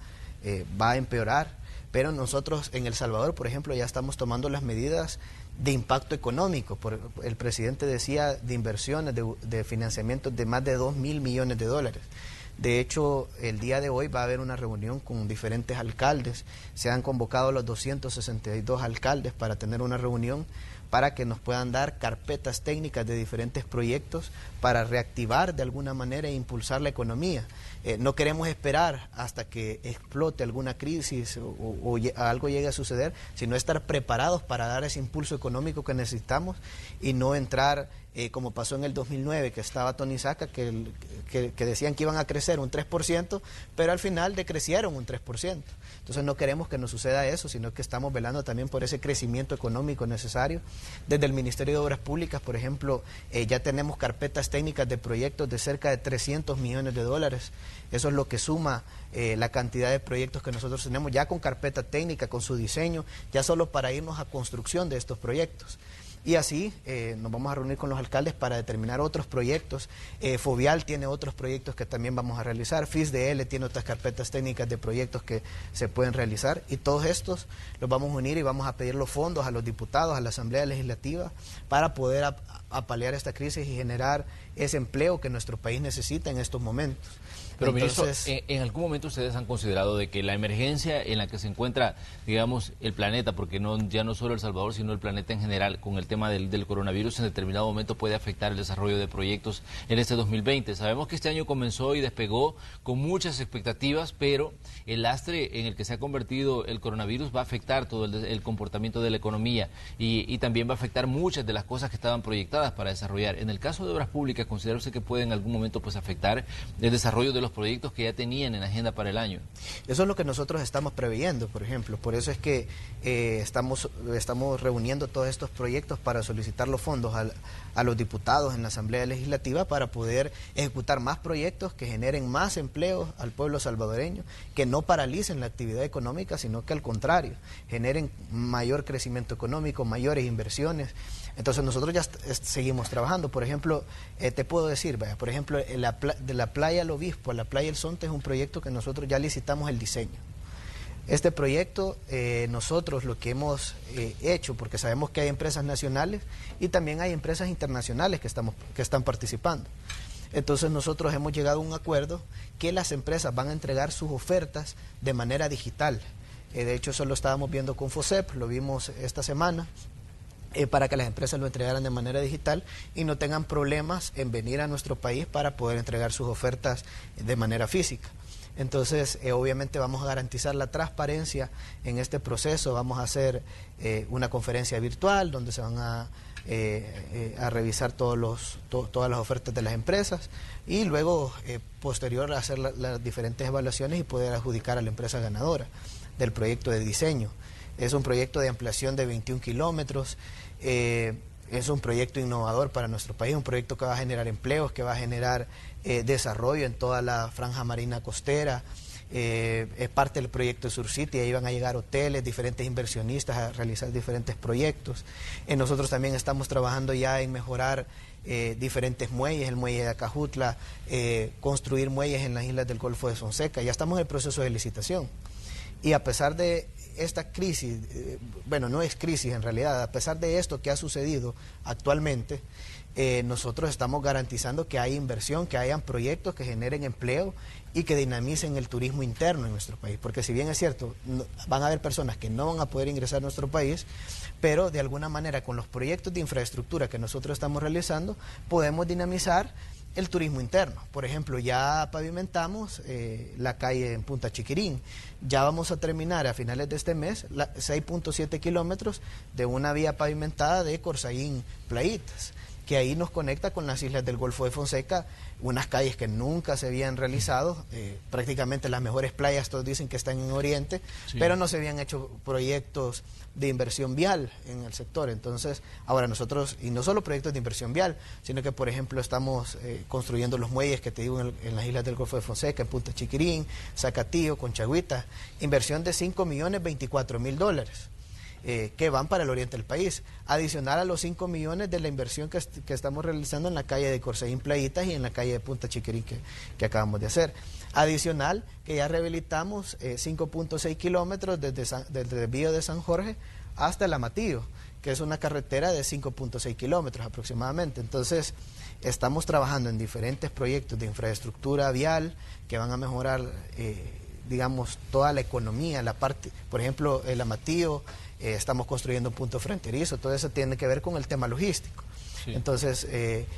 va a empeorar. Pero nosotros en El Salvador, por ejemplo, ya estamos tomando las medidas de impacto económico. El presidente decía de inversiones, de financiamiento de más de 2.000 millones de dólares. De hecho, el día de hoy va a haber una reunión con diferentes alcaldes. Se han convocado los 262 alcaldes para tener una reunión para que nos puedan dar carpetas técnicas de diferentes proyectos para reactivar de alguna manera e impulsar la economía. No queremos esperar hasta que explote alguna crisis o algo llegue a suceder, sino estar preparados para dar ese impulso económico que necesitamos y no entrar como pasó en el 2009, que estaba Tony Saca, que decían que iban a crecer un 3%, pero al final decrecieron un 3%. Entonces no queremos que nos suceda eso, sino que estamos velando también por ese crecimiento económico necesario. Desde el Ministerio de Obras Públicas, por ejemplo, ya tenemos carpetas técnicas de proyectos de cerca de 300 millones de dólares. Eso es lo que suma la cantidad de proyectos que nosotros tenemos ya con carpeta técnica, con su diseño, ya solo para irnos a construcción de estos proyectos. Y así nos vamos a reunir con los alcaldes para determinar otros proyectos. Fovial tiene otros proyectos que también vamos a realizar. FISDL tiene otras carpetas técnicas de proyectos que se pueden realizar. Y todos estos los vamos a unir y vamos a pedir los fondos a los diputados, a la Asamblea Legislativa, para poder apalear esta crisis y generar ese empleo que nuestro país necesita en estos momentos. Pero, ministro, ¿en algún momento ustedes han considerado de que la emergencia en la que se encuentra, digamos, el planeta, porque ya no solo El Salvador, sino el planeta en general, con el tema del coronavirus, en determinado momento puede afectar el desarrollo de proyectos en este 2020? Sabemos que este año comenzó y despegó con muchas expectativas, pero el lastre en el que se ha convertido el coronavirus va a afectar todo el comportamiento de la economía y también va a afectar muchas de las cosas que estaban proyectadas para desarrollar. En el caso de Obras Públicas, ¿considera usted que puede en algún momento pues afectar el desarrollo de los proyectos que ya tenían en agenda para el año? Eso es lo que nosotros estamos preveyendo, por ejemplo. Por eso es que estamos reuniendo todos estos proyectos para solicitar los fondos a los diputados en la Asamblea Legislativa para poder ejecutar más proyectos que generen más empleos al pueblo salvadoreño, que no paralicen la actividad económica, sino que al contrario, generen mayor crecimiento económico, mayores inversiones. Entonces nosotros ya seguimos trabajando. Por ejemplo, te puedo decir, vaya, por ejemplo, de la playa El Obispo a la playa El Sonte es un proyecto que nosotros ya licitamos el diseño. Este proyecto nosotros lo que hemos hecho, porque sabemos que hay empresas nacionales y también hay empresas internacionales que están participando. Entonces nosotros hemos llegado a un acuerdo que las empresas van a entregar sus ofertas de manera digital. De hecho, eso lo estábamos viendo con FOSEP, lo vimos esta semana, para que las empresas lo entregaran de manera digital y no tengan problemas en venir a nuestro país para poder entregar sus ofertas de manera física. Entonces, obviamente vamos a garantizar la transparencia en este proceso. Vamos a hacer una conferencia virtual donde se van a revisar todas las ofertas de las empresas y luego, posterior, a hacer las diferentes evaluaciones y poder adjudicar a la empresa ganadora del proyecto de diseño. Es un proyecto de ampliación de 21 kilómetros. Es un proyecto innovador para nuestro país, un proyecto que va a generar empleos, que va a generar desarrollo en toda la franja marina costera. Es parte del proyecto Sur City, ahí van a llegar hoteles, diferentes inversionistas a realizar diferentes proyectos. Nosotros también estamos trabajando ya en mejorar diferentes muelles, el muelle de Acajutla, construir muelles en las islas del Golfo de Fonseca. Ya estamos en el proceso de licitación. Y a pesar de esta crisis, bueno, no es crisis en realidad, a pesar de esto que ha sucedido actualmente, nosotros estamos garantizando que haya inversión, que hayan proyectos que generen empleo y que dinamicen el turismo interno en nuestro país. Porque si bien es cierto, van a haber personas que no van a poder ingresar a nuestro país, pero de alguna manera con los proyectos de infraestructura que nosotros estamos realizando, podemos dinamizar el turismo interno. Por ejemplo, ya pavimentamos la calle en Punta Chiquirín. Ya vamos a terminar a finales de este mes 6.7 kilómetros de una vía pavimentada de Corsaín Playitas, que ahí nos conecta con las islas del Golfo de Fonseca, unas calles que nunca se habían realizado, prácticamente las mejores playas todos dicen que están en Oriente, sí, pero no se habían hecho proyectos de inversión vial en el sector. Entonces, ahora nosotros, y no solo proyectos de inversión vial, sino que por ejemplo estamos construyendo los muelles que te digo en las islas del Golfo de Fonseca, en Punta Chiquirín, Zacatillo, Conchagüita, inversión de $5.024.000. Que van para el oriente del país, adicional a los 5 millones de la inversión que estamos realizando en la calle de Corsaín Playitas y en la calle de Punta Chiquirín que acabamos de hacer. Adicional, que ya rehabilitamos 5.6 kilómetros desde el desvío de San Jorge hasta el Amatillo, que es una carretera de 5.6 kilómetros aproximadamente. Entonces, estamos trabajando en diferentes proyectos de infraestructura vial que van a mejorar, digamos, toda la economía, la parte, por ejemplo, el Amatillo. Estamos construyendo un punto fronterizo, todo eso tiene que ver con el tema logístico. Sí. Entonces,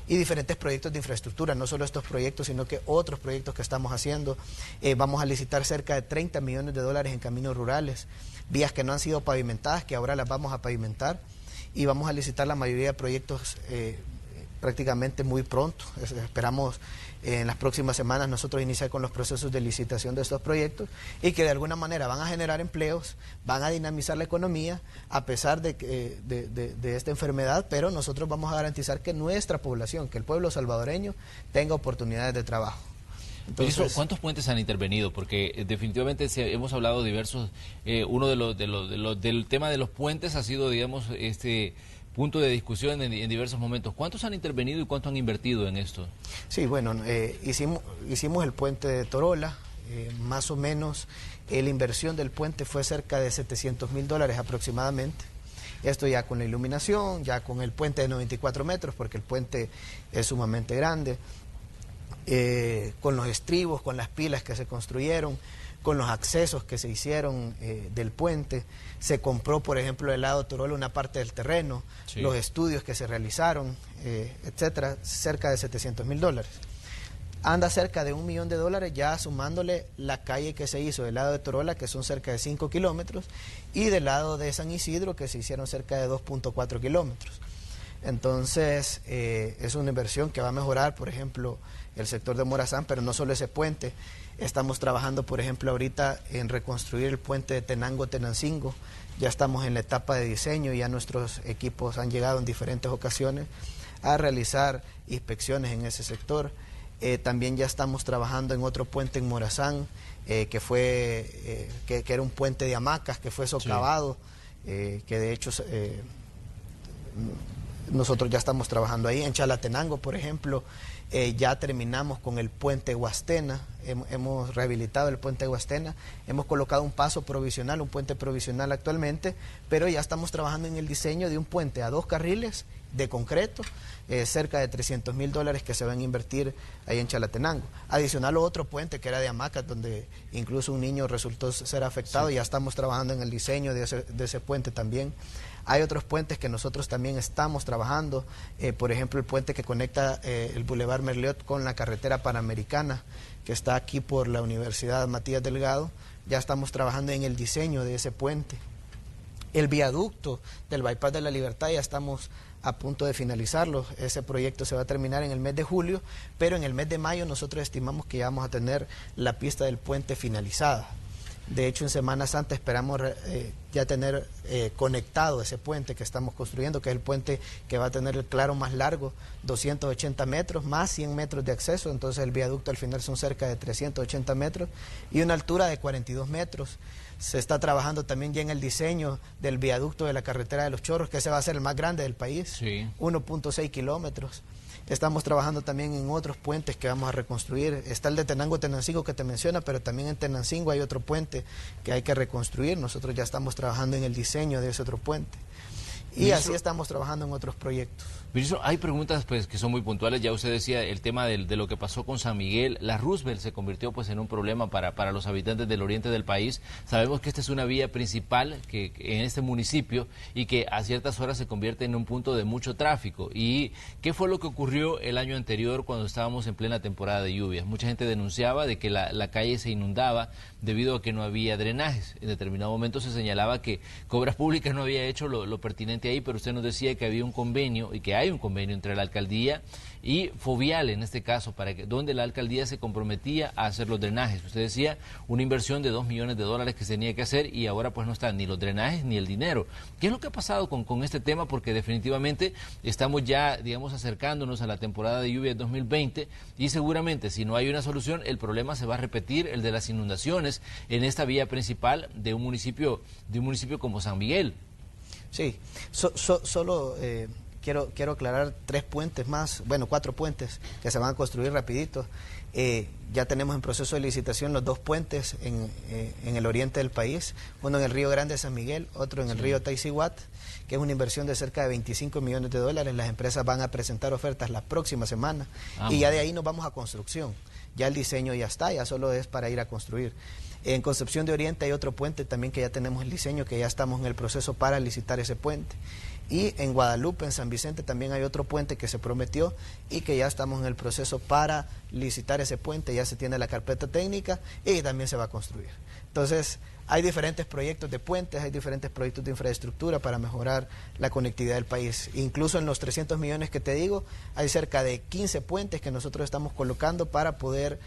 y diferentes proyectos de infraestructura, no solo estos proyectos, sino que otros proyectos que estamos haciendo. Vamos a licitar cerca de $30 millones en caminos rurales, vías que no han sido pavimentadas, que ahora las vamos a pavimentar, y vamos a licitar la mayoría de proyectos prácticamente muy pronto. Esperamos en las próximas semanas nosotros iniciar con los procesos de licitación de estos proyectos y que de alguna manera van a generar empleos, van a dinamizar la economía a pesar de esta enfermedad, pero nosotros vamos a garantizar que nuestra población, que el pueblo salvadoreño tenga oportunidades de trabajo. Entonces, ¿cuántos puentes han intervenido? Porque definitivamente hemos hablado diversos, uno del tema de los puentes ha sido, digamos, punto de discusión en diversos momentos. ¿Cuántos han intervenido y cuánto han invertido en esto? Sí, bueno, hicimos el puente de Torola, más o menos la inversión del puente fue cerca de $700.000 aproximadamente. Esto ya con la iluminación, ya con el puente de 94 metros, porque el puente es sumamente grande, con los estribos, con las pilas que se construyeron, con los accesos que se hicieron del puente. Se compró, por ejemplo, del lado de Torola una parte del terreno, sí, los estudios que se realizaron, etcétera, cerca de $700.000. Anda cerca de $1 millón ya sumándole la calle que se hizo del lado de Torola, que son cerca de 5 kilómetros, y del lado de San Isidro, que se hicieron cerca de 2.4 kilómetros. Entonces, es una inversión que va a mejorar, por ejemplo, el sector de Morazán, pero no solo ese puente. Estamos trabajando, por ejemplo, ahorita en reconstruir el puente de Tenango-Tenancingo. Ya estamos en la etapa de diseño, ya nuestros equipos han llegado en diferentes ocasiones a realizar inspecciones en ese sector. También ya estamos trabajando en otro puente en Morazán, que era un puente de hamacas, que fue socavado, sí, que de hecho nosotros ya estamos trabajando ahí. En Chalatenango, por ejemplo, ya terminamos con el puente Huastena, hemos rehabilitado el puente Huastena, hemos colocado un paso provisional, un puente provisional actualmente, pero ya estamos trabajando en el diseño de un puente a 2 carriles de concreto, cerca de $300,000 que se van a invertir ahí en Chalatenango. Adicional otro puente que era de hamacas, donde incluso un niño resultó ser afectado, ya estamos trabajando en el diseño de ese puente también. Hay otros puentes que nosotros también estamos trabajando, por ejemplo el puente que conecta el Boulevard Merliot con la carretera Panamericana, que está aquí por la Universidad Matías Delgado. Ya estamos trabajando en el diseño de ese puente. El viaducto del Bypass de la Libertad ya estamos a punto de finalizarlo. Ese proyecto se va a terminar en el mes de julio, pero en el mes de mayo nosotros estimamos que ya vamos a tener la pista del puente finalizada. De hecho, en Semana Santa esperamos ya tener conectado ese puente que estamos construyendo, que es el puente que va a tener el claro más largo, 280 metros, más 100 metros de acceso. Entonces el viaducto al final son cerca de 380 metros y una altura de 42 metros. Se está trabajando también ya en el diseño del viaducto de la carretera de Los Chorros, que ese va a ser el más grande del país, sí. 1.6 kilómetros. Estamos trabajando también en otros puentes que vamos a reconstruir. Está el de Tenango-Tenancingo que te menciona, pero también en Tenancingo hay otro puente que hay que reconstruir. Nosotros ya estamos trabajando en el diseño de ese otro puente. Y así estamos trabajando en otros proyectos. Ministro, hay preguntas pues que son muy puntuales. Ya usted decía el tema de lo que pasó con San Miguel. La Roosevelt se convirtió pues en un problema para los habitantes del oriente del país. Sabemos que esta es una vía principal que en este municipio y que a ciertas horas se convierte en un punto de mucho tráfico. ¿Y qué fue lo que ocurrió el año anterior cuando estábamos en plena temporada de lluvias? Mucha gente denunciaba de que la calle se inundaba debido a que no había drenajes. En determinado momento se señalaba que Obras Públicas no había hecho lo pertinente ahí, pero usted nos decía que había un convenio y que hay un convenio entre la alcaldía y Fovial, en este caso, donde la alcaldía se comprometía a hacer los drenajes. Usted decía una inversión de $2 millones que se tenía que hacer y ahora pues no están ni los drenajes ni el dinero. ¿Qué es lo que ha pasado con este tema? Porque definitivamente estamos ya, digamos, acercándonos a la temporada de lluvia de 2020 y seguramente si no hay una solución el problema se va a repetir, el de las inundaciones en esta vía principal de un municipio como San Miguel. Sí, solo quiero aclarar 3 puentes más, bueno, 4 puentes que se van a construir rapidito. Ya tenemos en proceso de licitación los 2 puentes en el oriente del país, uno en el Río Grande de San Miguel, otro en el río Taicihuat, que es una inversión de cerca de $25 millones. Las empresas van a presentar ofertas la próxima semana y ya de ahí nos vamos a construcción. Ya el diseño ya está, ya solo es para ir a construir. En Concepción de Oriente hay otro puente también que ya tenemos el diseño, que ya estamos en el proceso para licitar ese puente. Y en Guadalupe, en San Vicente, también hay otro puente que se prometió y que ya estamos en el proceso para licitar ese puente. Ya se tiene la carpeta técnica y también se va a construir. Entonces, hay diferentes proyectos de puentes, hay diferentes proyectos de infraestructura para mejorar la conectividad del país. Incluso en los 300 millones que te digo, hay cerca de 15 puentes que nosotros estamos colocando para poder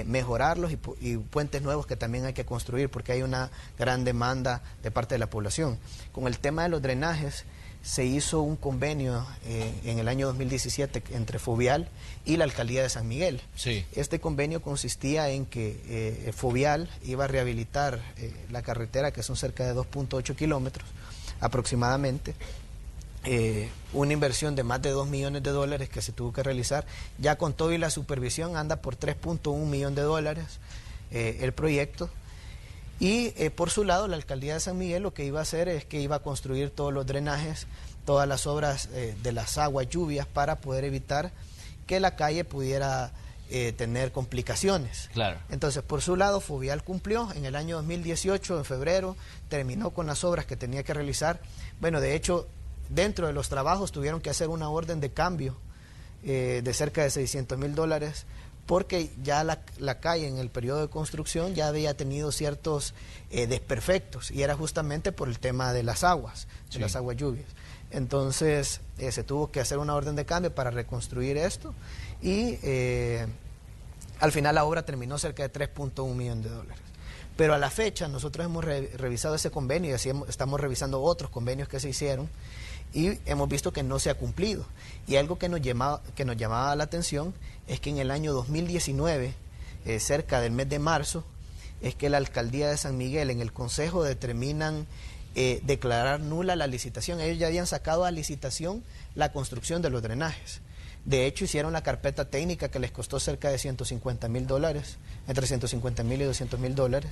mejorarlos y puentes nuevos que también hay que construir porque hay una gran demanda de parte de la población. Con el tema de los drenajes, se hizo un convenio en el año 2017 entre Fovial y la Alcaldía de San Miguel. Sí. Este convenio consistía en que Fovial iba a rehabilitar la carretera, que son cerca de 2.8 kilómetros aproximadamente, una inversión de más de $2 millones que se tuvo que realizar. Ya con todo y la supervisión anda por $3.1 millones el proyecto. Y por su lado, la Alcaldía de San Miguel lo que iba a hacer es que iba a construir todos los drenajes, todas las obras de las aguas lluvias para poder evitar que la calle pudiera tener complicaciones. Claro. Entonces, por su lado, Fovial cumplió en el año 2018, en febrero, terminó con las obras que tenía que realizar. Bueno, de hecho, dentro de los trabajos tuvieron que hacer una orden de cambio de cerca de $600,000 porque ya la calle en el periodo de construcción ya había tenido ciertos desperfectos y era justamente por el tema de las aguas, de las aguas lluvias. Entonces se tuvo que hacer una orden de cambio para reconstruir esto y al final la obra terminó cerca de $3.1 millones. Pero a la fecha nosotros hemos revisado ese convenio y así estamos revisando otros convenios que se hicieron y hemos visto que no se ha cumplido. Y algo que nos llamaba la atención es que en el año 2019, cerca del mes de marzo, es que la Alcaldía de San Miguel en el Consejo determinan declarar nula la licitación. Ellos ya habían sacado a licitación la construcción de los drenajes. De hecho, hicieron la carpeta técnica que les costó cerca de $150,000, entre $150,000 y $200,000.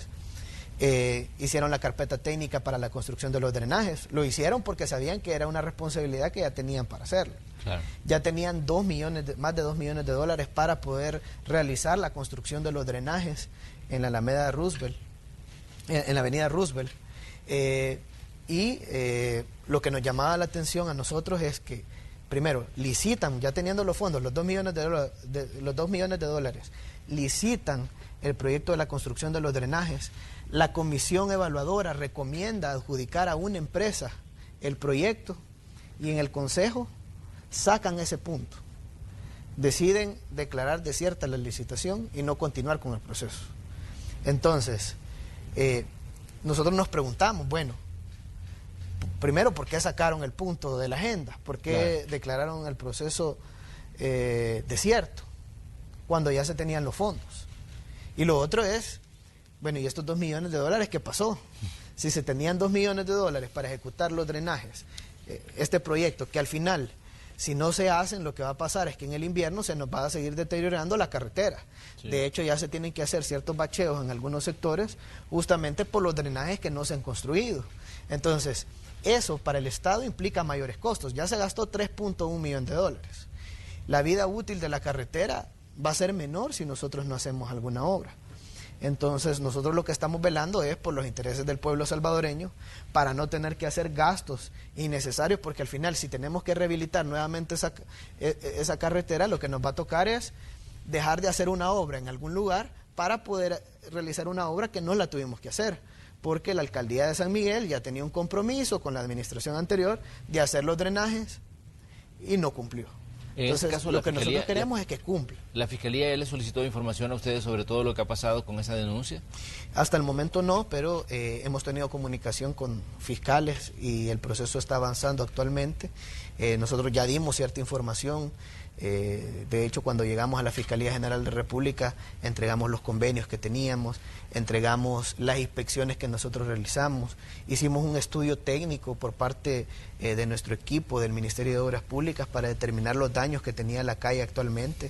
hicieron la carpeta técnica para la construcción de los drenajes. Lo hicieron porque sabían que era una responsabilidad que ya tenían para hacerlo. Claro. Ya tenían más de 2 millones de dólares para poder realizar la construcción de los drenajes en la Alameda Roosevelt, en la avenida Roosevelt. Lo que nos llamaba la atención a nosotros es que, primero, licitan, ya teniendo los fondos, los 2 millones de dólares, licitan el proyecto de la construcción de los drenajes. La comisión evaluadora recomienda adjudicar a una empresa el proyecto y en el consejo sacan ese punto. Deciden declarar desierta la licitación y no continuar con el proceso. Entonces, nosotros nos preguntamos, bueno, primero, ¿por qué sacaron el punto de la agenda? ¿Por qué declararon el proceso desierto cuando ya se tenían los fondos? Y lo otro es, bueno, ¿y estos 2 millones de dólares qué pasó? Si se tenían 2 millones de dólares para ejecutar los drenajes, este proyecto que al final, si no se hacen, lo que va a pasar es que en el invierno se nos va a seguir deteriorando la carretera. Sí. De hecho, ya se tienen que hacer ciertos bacheos en algunos sectores justamente por los drenajes que no se han construido. Entonces, eso para el Estado implica mayores costos. Ya se gastó 3.1 millones de dólares. La vida útil de la carretera va a ser menor si nosotros no hacemos alguna obra. Entonces, nosotros lo que estamos velando es por los intereses del pueblo salvadoreño para no tener que hacer gastos innecesarios, porque al final, si tenemos que rehabilitar nuevamente esa carretera, lo que nos va a tocar es dejar de hacer una obra en algún lugar para poder realizar una obra que no la tuvimos que hacer, porque la alcaldía de San Miguel ya tenía un compromiso con la administración anterior de hacer los drenajes y no cumplió. Entonces, este caso, lo que nosotros queremos es que cumpla. ¿La Fiscalía ya le solicitó información a ustedes sobre todo lo que ha pasado con esa denuncia? Hasta el momento no, pero hemos tenido comunicación con fiscales y el proceso está avanzando actualmente. Nosotros ya dimos cierta información. De hecho, cuando llegamos a la Fiscalía General de la República, entregamos los convenios que teníamos, entregamos las inspecciones que nosotros realizamos, hicimos un estudio técnico por parte de nuestro equipo del Ministerio de Obras Públicas para determinar los daños que tenía la calle actualmente.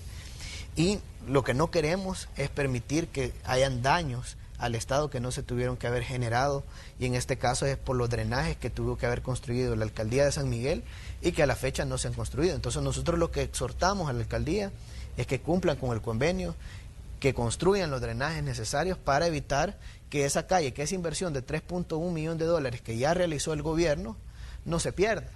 Y lo que no queremos es permitir que hayan daños al Estado que no se tuvieron que haber generado, y en este caso es por los drenajes que tuvo que haber construido la alcaldía de San Miguel y que a la fecha no se han construido. Entonces nosotros lo que exhortamos a la alcaldía es que cumplan con el convenio, que construyan los drenajes necesarios para evitar que esa calle, que esa inversión de 3.1 millones de dólares que ya realizó el gobierno, no se pierda.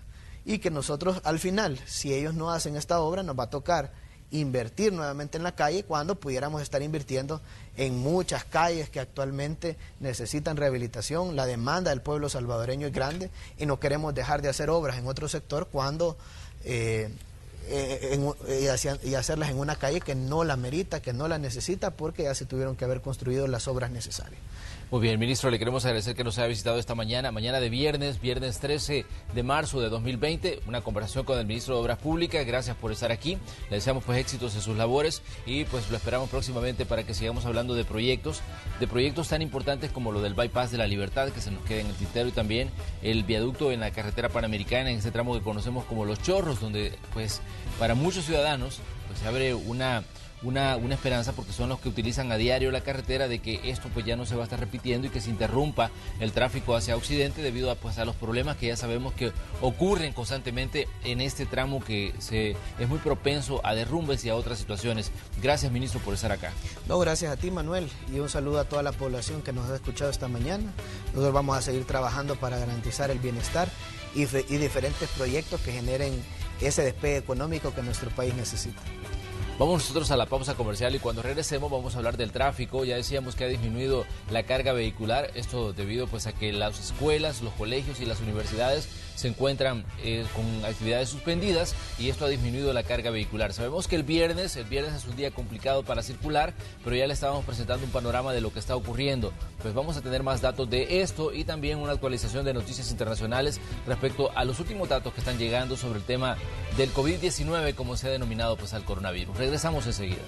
Y que nosotros al final, si ellos no hacen esta obra, nos va a tocar invertir nuevamente en la calle cuando pudiéramos estar invirtiendo en muchas calles que actualmente necesitan rehabilitación. La demanda del pueblo salvadoreño es grande y no queremos dejar de hacer obras en otro sector cuando y hacerlas en una calle que no la merita, que no la necesita, porque ya se tuvieron que haber construido las obras necesarias. Muy bien, ministro, le queremos agradecer que nos haya visitado esta mañana de viernes 13 de marzo de 2020, una conversación con el ministro de Obras Públicas. Gracias por estar aquí, le deseamos pues éxitos en sus labores y pues lo esperamos próximamente para que sigamos hablando de proyectos tan importantes como lo del Bypass de la Libertad, que se nos quede en el tintero, y también el viaducto en la carretera panamericana, en ese tramo que conocemos como Los Chorros, donde pues para muchos ciudadanos pues se abre una esperanza, porque son los que utilizan a diario la carretera, de que esto pues ya no se va a estar repitiendo y que se interrumpa el tráfico hacia Occidente debido a los problemas que ya sabemos que ocurren constantemente en este tramo, que es muy propenso a derrumbes y a otras situaciones. Gracias, ministro, por estar acá. No, gracias a ti, Manuel, y un saludo a toda la población que nos ha escuchado esta mañana. Nosotros vamos a seguir trabajando para garantizar el bienestar y diferentes proyectos que generen ese despegue económico que nuestro país necesita. Vamos nosotros a la pausa comercial y cuando regresemos vamos a hablar del tráfico. Ya decíamos que ha disminuido la carga vehicular, esto debido pues a que las escuelas, los colegios y las universidades se encuentran con actividades suspendidas y esto ha disminuido la carga vehicular. Sabemos que el viernes es un día complicado para circular, pero ya le estábamos presentando un panorama de lo que está ocurriendo. Pues vamos a tener más datos de esto y también una actualización de noticias internacionales respecto a los últimos datos que están llegando sobre el tema del COVID-19, como se ha denominado pues al coronavirus. Regresamos enseguida.